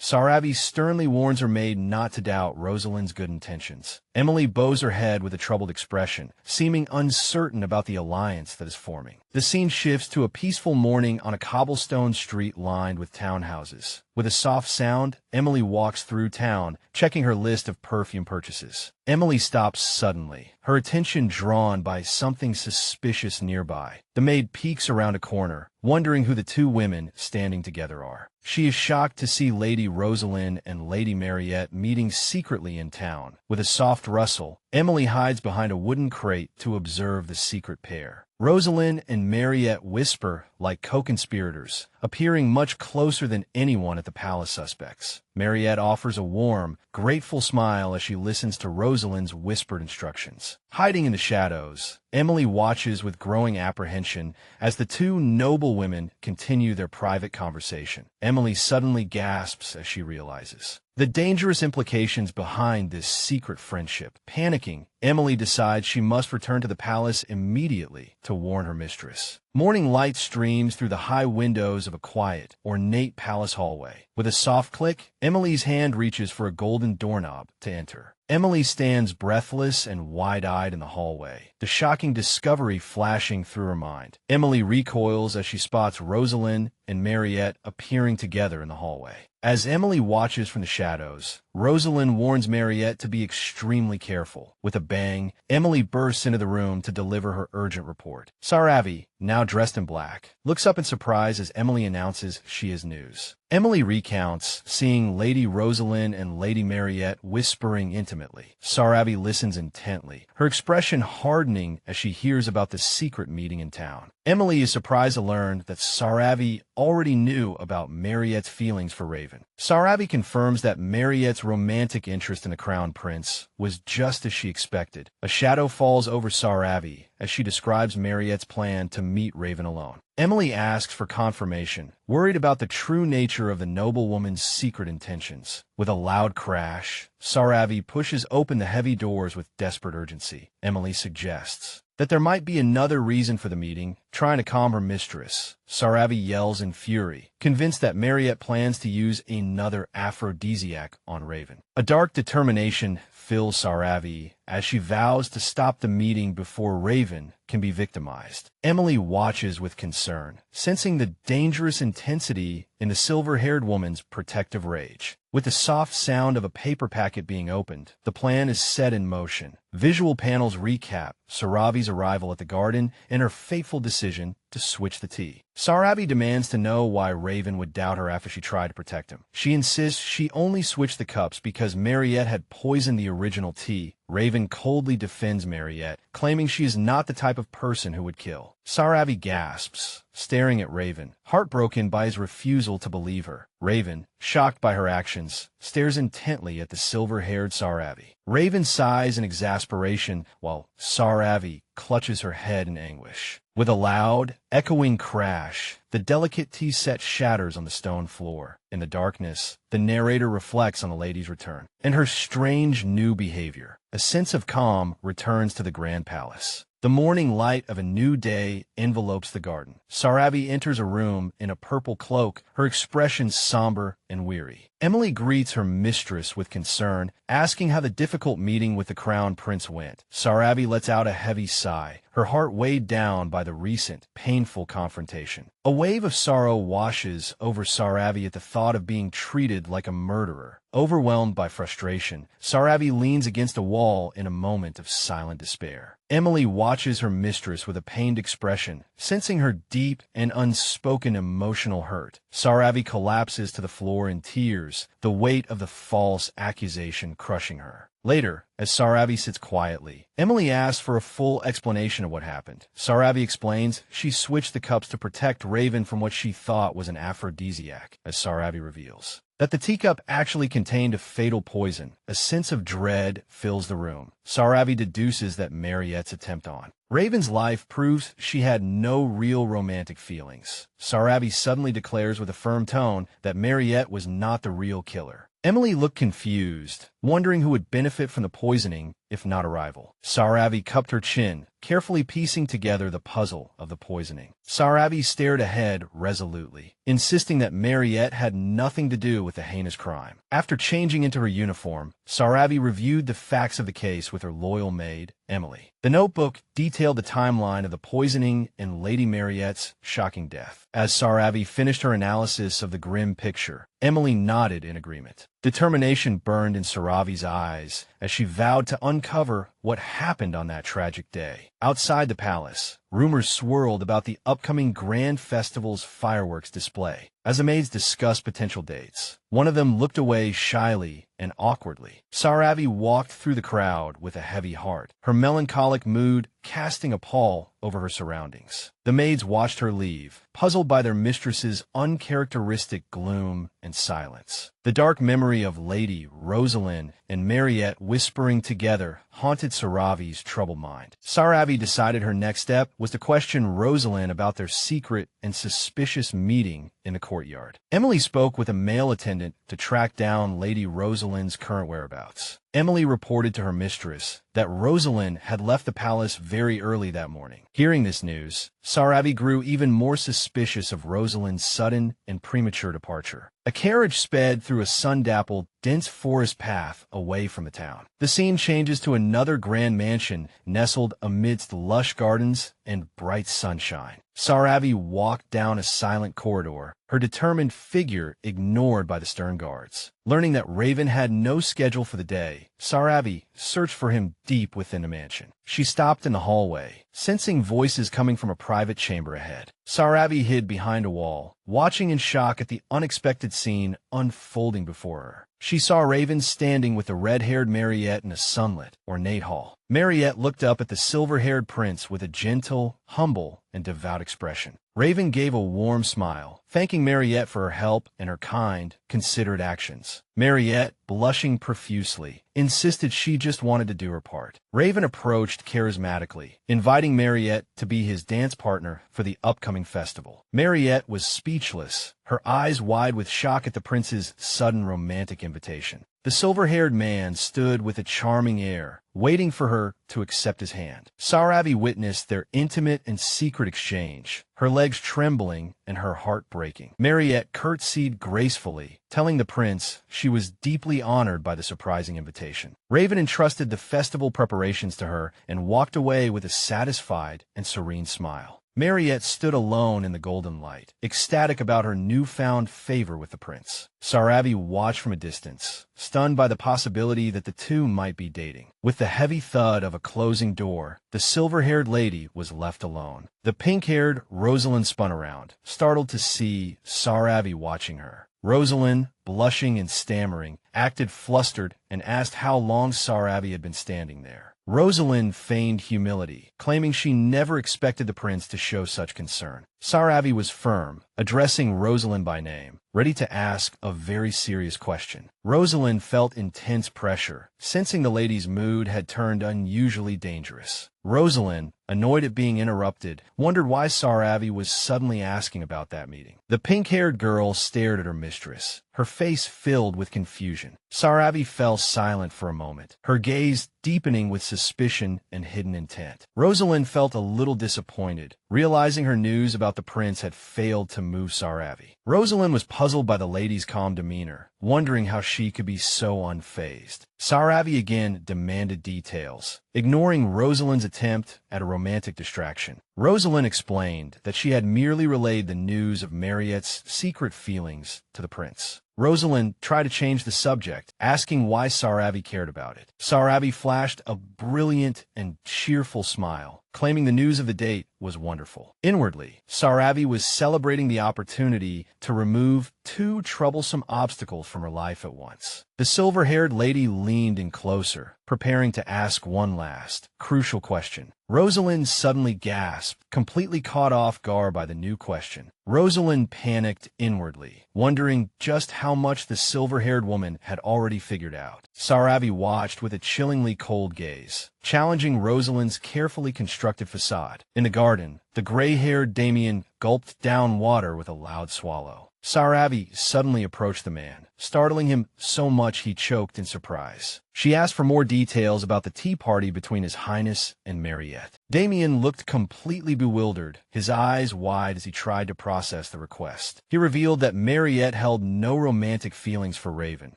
Sarabi sternly warns her maid not to doubt Rosalind's good intentions. Emily bows her head with a troubled expression, seeming uncertain about the alliance that is forming. The scene shifts to a peaceful morning on a cobblestone street lined with townhouses. With a soft sound, Emily walks through town, checking her list of perfume purchases. Emily stops suddenly, her attention drawn by something suspicious nearby. The maid peeks around a corner, wondering who the two women standing together are. She is shocked to see Lady Rosalind and Lady Mariette meeting secretly in town. With a soft rustle, Emily hides behind a wooden crate to observe the secret pair. Rosalind and Mariette whisper like co-conspirators, appearing much closer than anyone at the palace suspects. Mariette offers a warm, grateful smile as she listens to Rosalind's whispered instructions. Hiding in the shadows, Emily watches with growing apprehension as the two noblewomen continue their private conversation. Emily suddenly gasps as she realizes the dangerous implications behind this secret friendship. Panicking, Emily decides she must return to the palace immediately to warn her mistress. Morning light streams through the high windows of a quiet, ornate palace hallway. With a soft click, Emily's hand reaches for a golden doorknob to enter. Emily stands breathless and wide-eyed in the hallway, the shocking discovery flashing through her mind. Emily recoils as she spots Rosalind and Mariette appearing together in the hallway. As Emily watches from the shadows, Rosalind warns Mariette to be extremely careful. With a bang, Emily bursts into the room to deliver her urgent report. Sarabi, now dressed in black, looks up in surprise as Emily announces she has news. Emily recounts seeing Lady Rosalind and Lady Mariette whispering intimately. Sarabi listens intently, her expression hardening as she hears about the secret meeting in town. Emily is surprised to learn that Sarabi already knew about Mariette's feelings for Raven. Sarabi confirms that Mariette's romantic interest in the Crown Prince was just as she expected. A shadow falls over Sarabi as she describes Mariette's plan to meet Raven alone. Emily asks for confirmation, worried about the true nature of the noblewoman's secret intentions. With a loud crash, Sarabi pushes open the heavy doors with desperate urgency. Emily suggests that there might be another reason for the meeting, trying to calm her mistress. Sarabi yells in fury, convinced that Mariette plans to use another aphrodisiac on Raven. A dark determination fills Sarabi as she vows to stop the meeting before Raven can be victimized. Emily watches with concern, sensing the dangerous intensity in the silver-haired woman's protective rage. With the soft sound of a paper packet being opened, the plan is set in motion. Visual panels recap Sarabi's arrival at the garden and her fateful decision to switch the tea. Sarabi demands to know why Raven would doubt her after she tried to protect him. She insists she only switched the cups because Mariette had poisoned the original tea. Raven coldly defends Mariette, claiming she is not the type of person who would kill. Sarabi gasps, staring at Raven, heartbroken by his refusal to believe her. Raven, shocked by her actions, stares intently at the silver-haired Sarabi. Raven sighs in exasperation while Sarabi clutches her head in anguish. With a loud, echoing crash, the delicate tea set shatters on the stone floor. In the darkness, the narrator reflects on the lady's return and her strange new behavior. A sense of calm returns to the Grand Palace. The morning light of a new day envelopes the garden. Sarabi enters a room in a purple cloak, her expression somber and weary. Emily greets her mistress with concern, asking how the difficult meeting with the Crown Prince went. Sarabi lets out a heavy sigh, her heart weighed down by the recent, painful confrontation. A wave of sorrow washes over Sarabi at the thought of being treated like a murderer. Overwhelmed by frustration, Sarabi leans against a wall in a moment of silent despair. Emily watches her mistress with a pained expression, sensing her deep and unspoken emotional hurt. Sarabi collapses to the floor in tears, the weight of the false accusation crushing her. Later, as Sarabi sits quietly, Emily asks for a full explanation of what happened. Sarabi explains she switched the cups to protect Raven from what she thought was an aphrodisiac, as Sarabi reveals that the teacup actually contained a fatal poison. A sense of dread fills the room. Sarabi deduces that Mariette's attempt on Raven's life proves she had no real romantic feelings. Sarabi suddenly declares with a firm tone that Mariette was not the real killer. Emily looked confused, wondering who would benefit from the poisoning if not a rival. Sarabi cupped her chin, carefully piecing together the puzzle of the poisoning. Sarabi stared ahead resolutely, insisting that Mariette had nothing to do with the heinous crime. After changing into her uniform, Sarabi reviewed the facts of the case with her loyal maid, Emily. The notebook detailed the timeline of the poisoning and Lady Mariette's shocking death. As Sarabi finished her analysis of the grim picture, Emily nodded in agreement. Determination burned in Sarabi's eyes as she vowed to uncover what happened on that tragic day. Outside the palace, rumors swirled about the upcoming Grand Festival's fireworks display. As the maids discussed potential dates, one of them looked away shyly and awkwardly. Sarabi walked through the crowd with a heavy heart, her melancholic mood casting a pall over her surroundings. The maids watched her leave, puzzled by their mistress's uncharacteristic gloom and silence. The dark memory of Lady Rosalind and Mariette whispering together haunted Sarabi's troubled mind. Sarabi decided her next step was to question Rosalind about their secret and suspicious meeting in the courtyard. Emily spoke with a male attendant to track down Lady Rosalind's current whereabouts. Emily reported to her mistress that Rosalind had left the palace very early that morning. Hearing this news, Sarabi grew even more suspicious of Rosalind's sudden and premature departure. A carriage sped through a sun-dappled, dense forest path away from the town. The scene changes to another grand mansion nestled amidst lush gardens and bright sunshine. Sarabi walked down a silent corridor, her determined figure ignored by the stern guards. Learning that Raven had no schedule for the day, Sarabi searched for him deep within the mansion. She stopped in the hallway, sensing voices coming from a private chamber ahead. Sarabi hid behind a wall, watching in shock at the unexpected scene unfolding before her. She saw Raven standing with the red-haired Mariette in a sunlit, ornate hall. Mariette looked up at the silver-haired prince with a gentle, humble, and devout expression. Raven gave a warm smile, thanking Mariette for her help and her kind, considerate actions. Mariette, blushing profusely, insisted she just wanted to do her part. Raven approached charismatically, inviting Mariette to be his dance partner for the upcoming festival. Mariette was speechless, her eyes wide with shock at the prince's sudden romantic invitation. The silver-haired man stood with a charming air, waiting for her to accept his hand. Sarabi witnessed their intimate and secret exchange, her legs trembling and her heart breaking. Mariette curtsied gracefully, telling the prince she was deeply honored by the surprising invitation. Raven entrusted the festival preparations to her and walked away with a satisfied and serene smile. Mariette stood alone in the golden light, ecstatic about her newfound favor with the prince. Saravi watched from a distance, stunned by the possibility that the two might be dating. With the heavy thud of a closing door, the silver-haired lady was left alone. The pink-haired Rosalind spun around, startled to see Saravi watching her. Rosalind, blushing and stammering, acted flustered and asked how long Saravi had been standing there. Rosalind feigned humility, claiming she never expected the prince to show such concern. Saravi was firm, addressing Rosalind by name, ready to ask a very serious question. Rosalind felt intense pressure, sensing the lady's mood had turned unusually dangerous. Rosalind, annoyed at being interrupted, wondered why Saravi was suddenly asking about that meeting. The pink-haired girl stared at her mistress, her face filled with confusion. Saravi fell silent for a moment, her gaze deepening with suspicion and hidden intent. Rosalind felt a little disappointed, realizing her news about the prince had failed to move Saravi. Rosalind was puzzled by the lady's calm demeanor, wondering how she could be so unfazed. Saravi again demanded details, ignoring Rosalind's attempt at a romantic distraction. Rosalind explained that she had merely relayed the news of Mariette's secret feelings to the prince. Rosalind tried to change the subject, asking why Saravi cared about it. Saravi flashed a brilliant and cheerful smile, claiming the news of the date was wonderful. Inwardly, Saravi was celebrating the opportunity to remove two troublesome obstacles from her life at once. The silver-haired lady leaned in closer, preparing to ask one last, crucial question. Rosalind suddenly gasped, completely caught off guard by the new question. Rosalind panicked inwardly, wondering just how much the silver-haired woman had already figured out. Saravi watched with a chillingly cold gaze, challenging Rosalind's carefully constructed facade. In the garden, the gray-haired Damien gulped down water with a loud swallow. Saravi suddenly approached the man, startling him so much he choked in surprise. She asked for more details about the tea party between His Highness and Mariette. Damien looked completely bewildered, his eyes wide as he tried to process the request. He revealed that Mariette held no romantic feelings for Raven,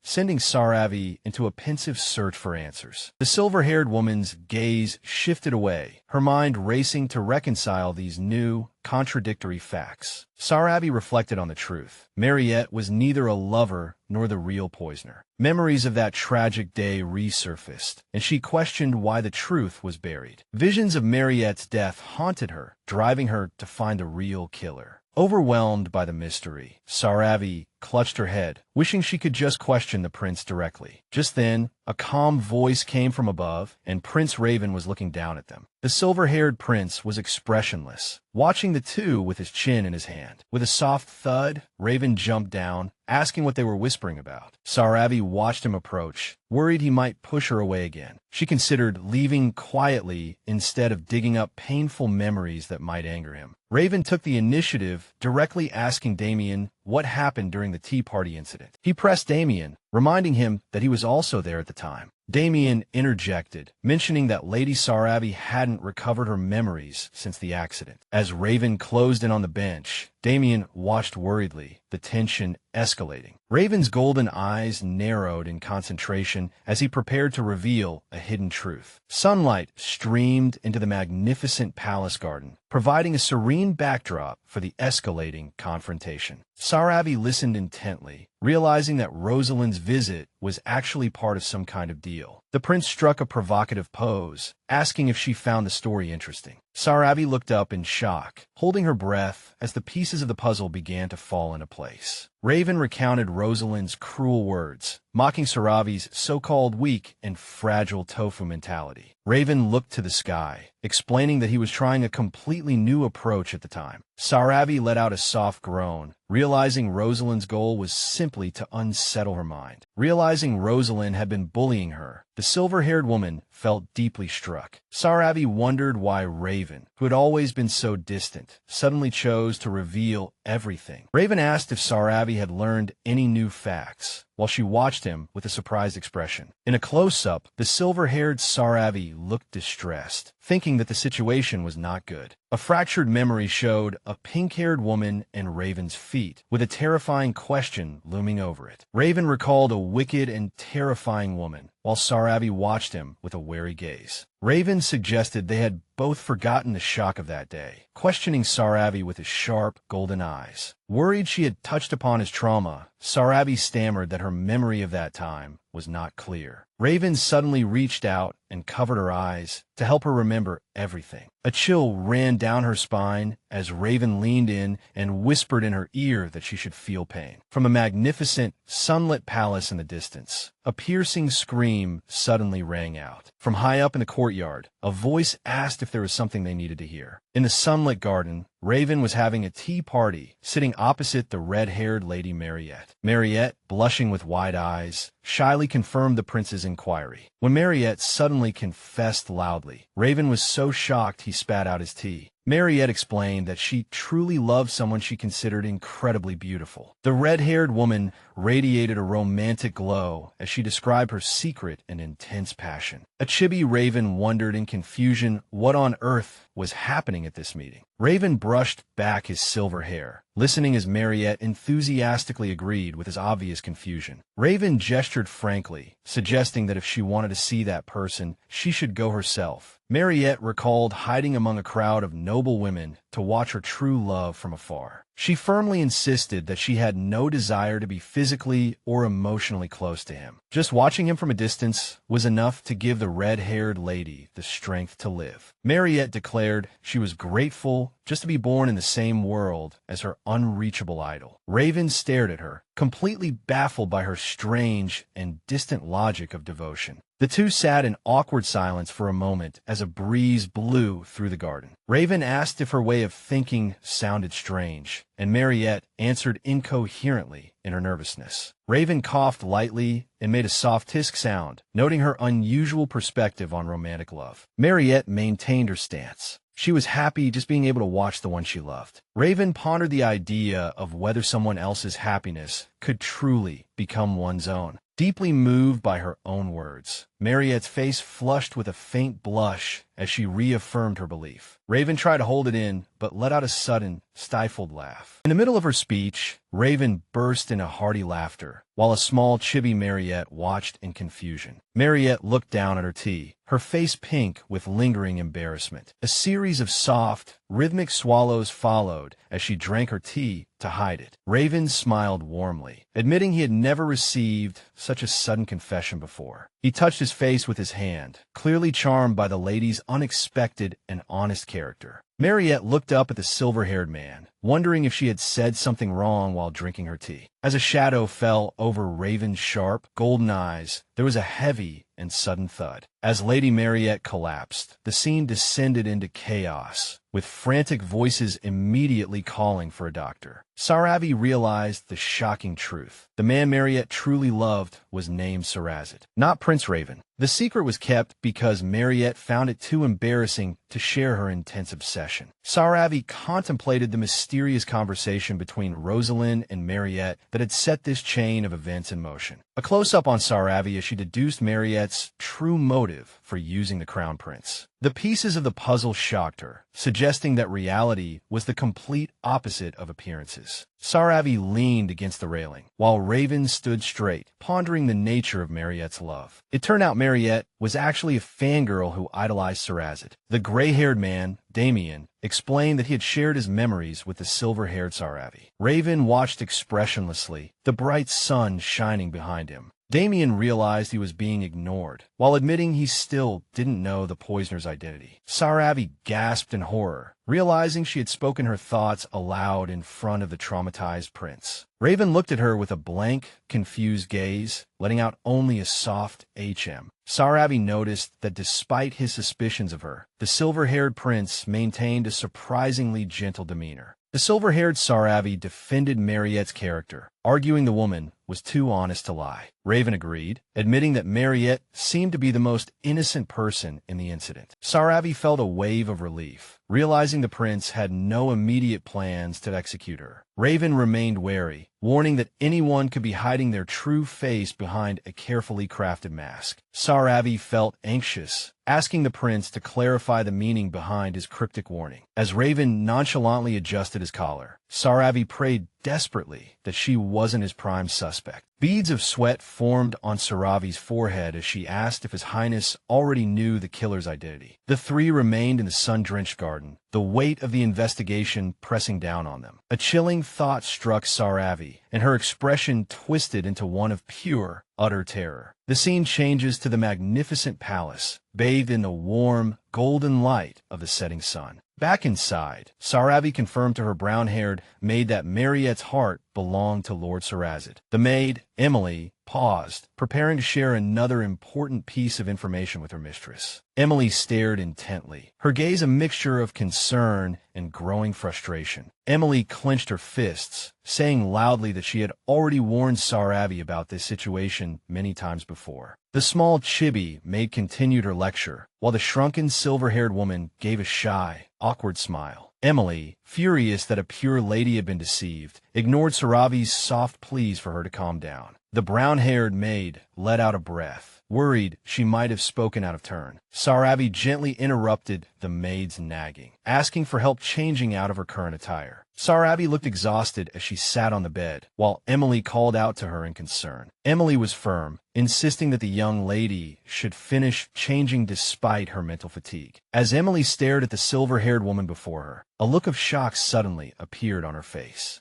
sending Saravi into a pensive search for answers. The silver-haired woman's gaze shifted away, her mind racing to reconcile these new, contradictory facts. Saravi reflected on the truth. Mariette was neither a lover nor the real poisoner. Memories of that tragic day resurfaced, and she questioned why the truth was buried. Visions of Mariette's death haunted her, driving her to find the real killer. Overwhelmed by the mystery, Saravi clutched her head, wishing she could just question the prince directly. Just then, a calm voice came from above, and Prince Raven was looking down at them. The silver-haired prince was expressionless, watching the two with his chin in his hand. With a soft thud, Raven jumped down, asking what they were whispering about. Saravi watched him approach, worried he might push her away again. She considered leaving quietly instead of digging up painful memories that might anger him. Raven took the initiative, directly asking Damien what happened during the tea party incident. He pressed Damien, reminding him that he was also there at the time. Damien interjected, mentioning that Lady Saravi hadn't recovered her memories since the accident. As Raven closed in on the bench, Damien watched worriedly, the tension escalating. Raven's golden eyes narrowed in concentration as he prepared to reveal a hidden truth. Sunlight streamed into the magnificent palace garden, providing a serene backdrop for the escalating confrontation. Saravi listened intently, realizing that Rosalind's visit was actually part of some kind of deal. The prince struck a provocative pose, asking if she found the story interesting. Saravi looked up in shock, holding her breath as the pieces of the puzzle began to fall into place. Raven recounted Rosalind's cruel words, mocking Saravi's so-called weak and fragile tofu mentality. Raven looked to the sky, explaining that he was trying a completely new approach at the time. Saravi let out a soft groan, realizing Rosalind's goal was simply to unsettle her mind. Realizing Rosalind had been bullying her, the silver-haired woman felt deeply struck. Saravi wondered why Raven, who had always been so distant, suddenly chose to reveal everything. Raven asked if Saravi had learned any new facts, while she watched him with a surprised expression. In a close-up, the silver-haired Saravi looked distressed, thinking that the situation was not good. A fractured memory showed a pink-haired woman and Raven's feet, with a terrifying question looming over it. Raven recalled a wicked and terrifying woman, while Saravi watched him with a wary gaze. Raven suggested they had both forgotten the shock of that day, questioning Saravi with his sharp, golden eyes. Worried she had touched upon his trauma, Saravi stammered that her memory of that time was not clear. Raven suddenly reached out and covered her eyes to help her remember everything. A chill ran down her spine as Raven leaned in and whispered in her ear that she should feel pain. From a magnificent, sunlit palace in the distance, a piercing scream suddenly rang out. From high up in the courtyard, a voice asked if there was something they needed to hear. In the sunlit garden, Raven was having a tea party, sitting opposite the red-haired Lady Mariette. Mariette, blushing with wide eyes, shyly confirmed the prince's inquiry. When Mariette suddenly confessed loudly, Raven was so shocked he spat out his tea. Mariette explained that she truly loved someone she considered incredibly beautiful. The red-haired woman radiated a romantic glow as she described her secret and intense passion. A chibi Raven wondered in confusion what on earth was happening at this meeting. Raven brushed back his silver hair, listening as Mariette enthusiastically agreed with his obvious confusion. Raven gestured frankly, suggesting that if she wanted to see that person, she should go herself. Mariette recalled hiding among a crowd of noble women to watch her true love from afar. She firmly insisted that she had no desire to be physically or emotionally close to him. Just watching him from a distance was enough to give the red-haired lady the strength to live. Mariette declared she was grateful just to be born in the same world as her unreachable idol. Raven stared at her, completely baffled by her strange and distant logic of devotion. The two sat in awkward silence for a moment as a breeze blew through the garden. Raven asked if her way of thinking sounded strange, and Mariette answered incoherently in her nervousness. Raven coughed lightly and made a soft tisk sound, noting her unusual perspective on romantic love. Mariette maintained her stance. She was happy just being able to watch the one she loved. Raven pondered the idea of whether someone else's happiness could truly become one's own. Deeply moved by her own words, Mariette's face flushed with a faint blush as she reaffirmed her belief. Raven tried to hold it in, but let out a sudden, stifled laugh. In the middle of her speech, Raven burst into hearty laughter, while a small chibi Mariette watched in confusion. Mariette looked down at her tea, her face pink with lingering embarrassment. A series of soft, rhythmic swallows followed as she drank her tea to hide it. Raven smiled warmly, admitting he had never received such a sudden confession before. He touched his face with his hand, clearly charmed by the lady's unexpected and honest character. Mariette looked up at the silver-haired man, wondering if she had said something wrong while drinking her tea. As a shadow fell over Raven's sharp, golden eyes, there was a heavy and sudden thud. As Lady Mariette collapsed, the scene descended into chaos, with frantic voices immediately calling for a doctor. Saravi realized the shocking truth. The man Mariette truly loved was named Sarazit, not Prince Raven. The secret was kept because Mariette found it too embarrassing to share her intense obsession. Saravi contemplated the mysterious conversation between Rosalind and Mariette that had set this chain of events in motion. A close-up on Saravi as she deduced Mariette's true motive for using the Crown Prince. The pieces of the puzzle shocked her, suggesting that reality was the complete opposite of appearances. Saravi leaned against the railing, while Raven stood straight, pondering the nature of Mariette's love. It turned out Mariette was actually a fangirl who idolized Sarazit. The gray-haired man, Damien, explained that he had shared his memories with the silver-haired Saravi. Raven watched expressionlessly, the bright sun shining behind him. Damien realized he was being ignored, while admitting he still didn't know the poisoner's identity. Saravi gasped in horror, realizing she had spoken her thoughts aloud in front of the traumatized prince. Raven looked at her with a blank, confused gaze, letting out only a soft HM. Saravi noticed that despite his suspicions of her, the silver-haired prince maintained a surprisingly gentle demeanor. The silver-haired Saravi defended Mariette's character, arguing the woman was too honest to lie. Raven agreed, admitting that Mariette seemed to be the most innocent person in the incident. Saravi felt a wave of relief, realizing the prince had no immediate plans to execute her. Raven remained wary, warning that anyone could be hiding their true face behind a carefully crafted mask. Saravi felt anxious, asking the prince to clarify the meaning behind his cryptic warning. As Raven nonchalantly adjusted his collar, Saravi prayed desperately that she wasn't his prime suspect. Beads of sweat formed on Saravi's forehead as she asked if His Highness already knew the killer's identity. The three remained in the sun-drenched garden, the weight of the investigation pressing down on them. A chilling thought struck Saravi, and her expression twisted into one of pure, utter terror. The scene changes to the magnificent palace, bathed in the warm, golden light of the setting sun. Back inside, Saravi confirmed to her brown-haired maid that Mariette's heart belonged to Lord Sarazid. The maid, Emily, paused, preparing to share another important piece of information with her mistress. Emily stared intently, her gaze a mixture of concern and growing frustration. Emily clenched her fists, saying loudly that she had already warned Saravi about this situation many times before. The small chibi maid continued her lecture, while the shrunken silver-haired woman gave a shy, awkward smile. Emily, furious that a pure lady had been deceived, ignored Saravi's soft pleas for her to calm down. The brown-haired maid let out a breath, worried she might have spoken out of turn. Saravi gently interrupted the maid's nagging, asking for help changing out of her current attire. Saravi looked exhausted as she sat on the bed, while Emily called out to her in concern. Emily was firm, insisting that the young lady should finish changing despite her mental fatigue. As Emily stared at the silver-haired woman before her, a look of shock suddenly appeared on her face.